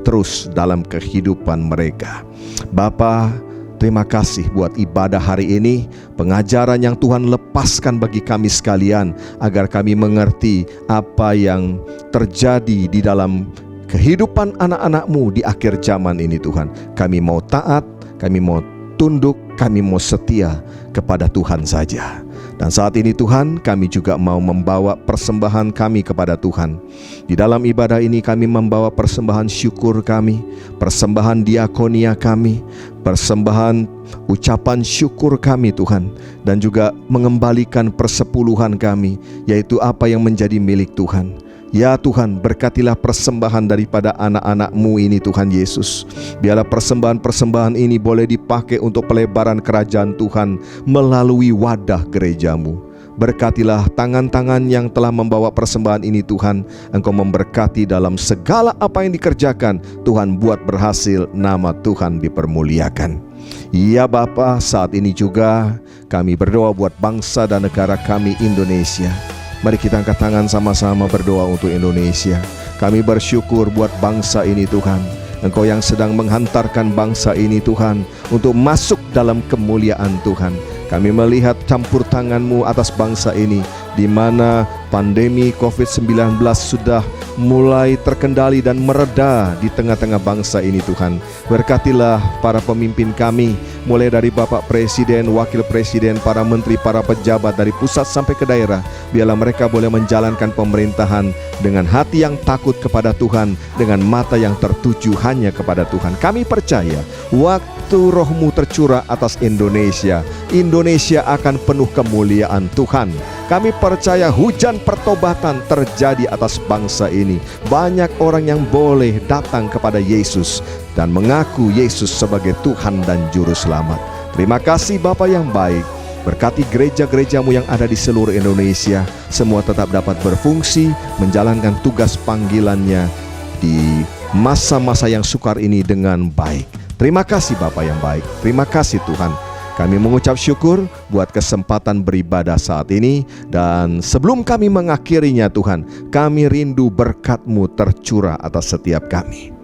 terus dalam kehidupan mereka. Bapa, terima kasih buat ibadah hari ini, pengajaran yang Tuhan lepaskan bagi kami sekalian, agar kami mengerti apa yang terjadi di dalam kehidupan anak-anak-Mu di akhir zaman ini Tuhan. Kami mau taat, kami mau tunduk, kami mau setia kepada Tuhan saja. Dan saat ini Tuhan, kami juga mau membawa persembahan kami kepada Tuhan. Di dalam ibadah ini kami membawa persembahan syukur kami, persembahan diakonia kami, persembahan ucapan syukur kami Tuhan, dan juga mengembalikan persepuluhan kami, yaitu apa yang menjadi milik Tuhan. Ya Tuhan, berkatilah persembahan daripada anak-anak-Mu ini Tuhan Yesus. Biarlah persembahan-persembahan ini boleh dipakai untuk pelebaran kerajaan Tuhan melalui wadah gereja-Mu. Berkatilah tangan-tangan yang telah membawa persembahan ini Tuhan. Engkau memberkati dalam segala apa yang dikerjakan. Tuhan buat berhasil, nama Tuhan dipermuliakan. Ya Bapa, saat ini juga kami berdoa buat bangsa dan negara kami Indonesia. Mari kita angkat tangan sama-sama berdoa untuk Indonesia. Kami bersyukur buat bangsa ini Tuhan. Engkau yang sedang menghantarkan bangsa ini Tuhan untuk masuk dalam kemuliaan Tuhan. Kami melihat campur tangan-Mu atas bangsa ini, di mana pandemi COVID-19 sudah mulai terkendali dan mereda di tengah-tengah bangsa ini Tuhan. Berkatilah para pemimpin kami, mulai dari Bapak Presiden, Wakil Presiden, para menteri, para pejabat dari pusat sampai ke daerah. Biarlah mereka boleh menjalankan pemerintahan dengan hati yang takut kepada Tuhan, dengan mata yang tertuju hanya kepada Tuhan. Kami percaya waktu Roh-Mu tercurah atas Indonesia, Indonesia akan penuh kemuliaan Tuhan. Kami percaya hujan pertobatan terjadi atas bangsa ini. Banyak orang yang boleh datang kepada Yesus dan mengaku Yesus sebagai Tuhan dan Juru Selamat. Terima kasih Bapa yang baik. Berkati gereja-gerejamu yang ada di seluruh Indonesia. Semua tetap dapat berfungsi, menjalankan tugas panggilannya di masa-masa yang sukar ini dengan baik. Terima kasih Bapa yang baik. Terima kasih Tuhan. Kami mengucap syukur buat kesempatan beribadah saat ini. Dan sebelum kami mengakhirinya Tuhan, kami rindu berkat-Mu tercurah atas setiap kami.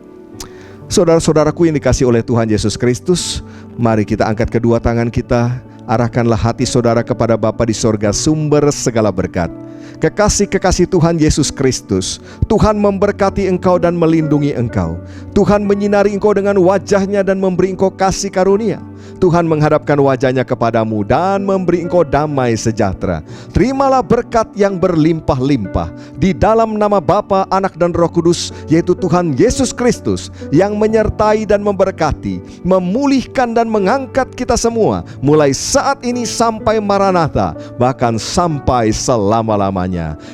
Saudara-saudaraku yang dikasihi oleh Tuhan Yesus Kristus, mari kita angkat kedua tangan kita. Arahkanlah hati saudara kepada Bapa di sorga, sumber segala berkat. Kekasih-kekasih Tuhan Yesus Kristus, Tuhan memberkati engkau dan melindungi engkau. Tuhan menyinari engkau dengan wajah-Nya dan memberi engkau kasih karunia. Tuhan menghadapkan wajah-Nya kepadamu dan memberi engkau damai sejahtera. Terimalah berkat yang berlimpah-limpah di dalam nama Bapa, Anak dan Roh Kudus, yaitu Tuhan Yesus Kristus, yang menyertai dan memberkati, memulihkan dan mengangkat kita semua mulai saat ini sampai Maranatha, bahkan sampai selama-lamanya.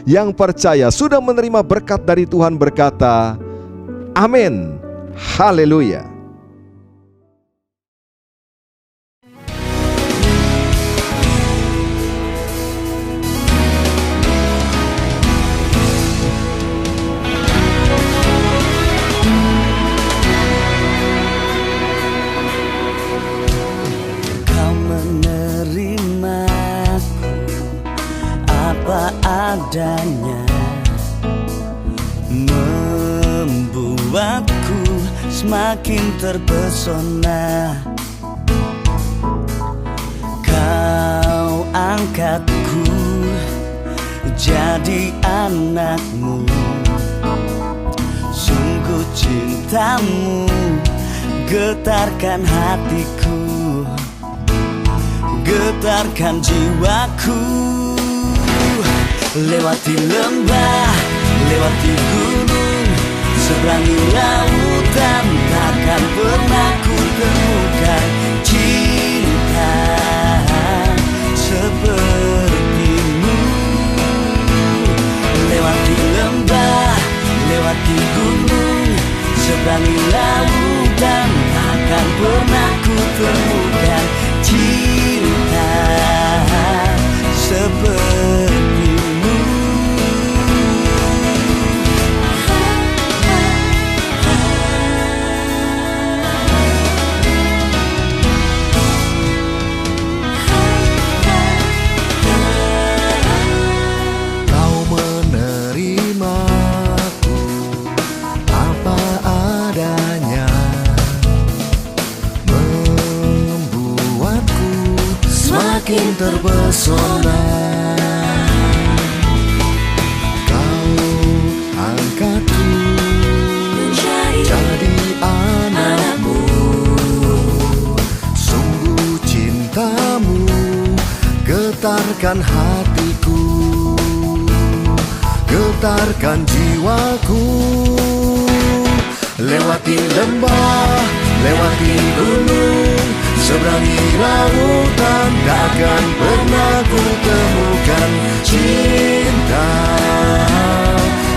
Yang percaya sudah menerima berkat dari Tuhan berkata, amin. Haleluya. Adanya membuatku semakin terpesona. Kau angkatku jadi anak-Mu. Sungguh cinta-Mu getarkan hatiku, getarkan jiwaku. Lewati lembah, lewati gunung, seberangi lautan, takkan pernah ku temukan cinta seperti-Mu. Lewati lembah, lewati gunung, seberangi lautan, takkan pernah ku temukan cinta seperti-Mu. Semakin terpesona. Kau angkatku jadi anak-Mu. Sungguh cinta-Mu getarkan hatiku, getarkan jiwaku. Lewati lembah, lewati gunung, seberangi lautan, takkan pernah ku temukan cinta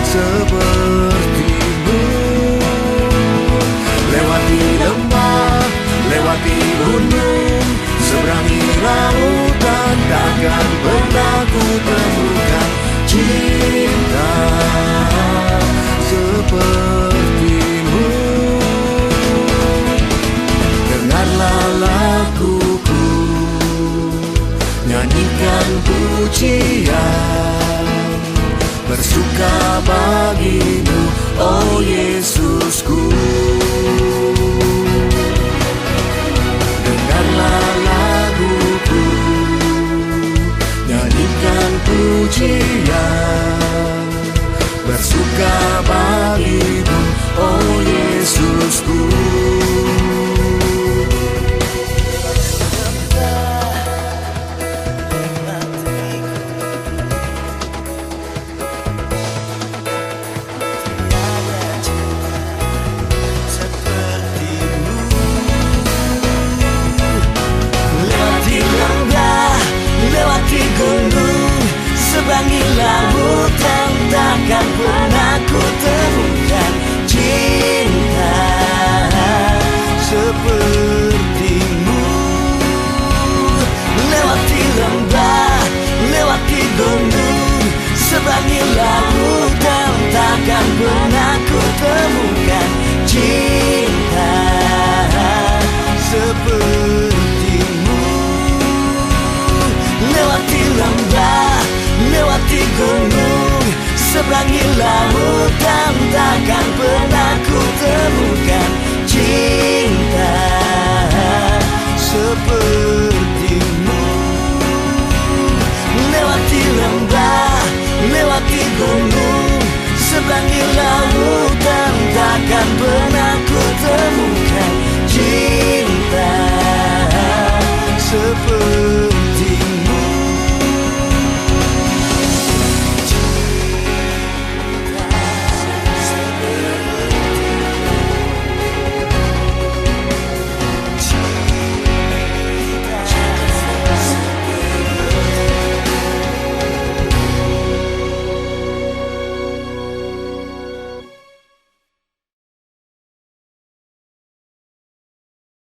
seperti-Mu. Lewati lembah, lewati gunung, seberangi lautan, takkan pernah ku temukan cinta seperti-Mu. Dengarlah laguku, nyanyikan pujian, bersuka bagi-Mu, oh Yesusku. Dengarlah laguku, nyanyikan pujian, seberangi lautan, takkan pernah ku temukan cinta seperti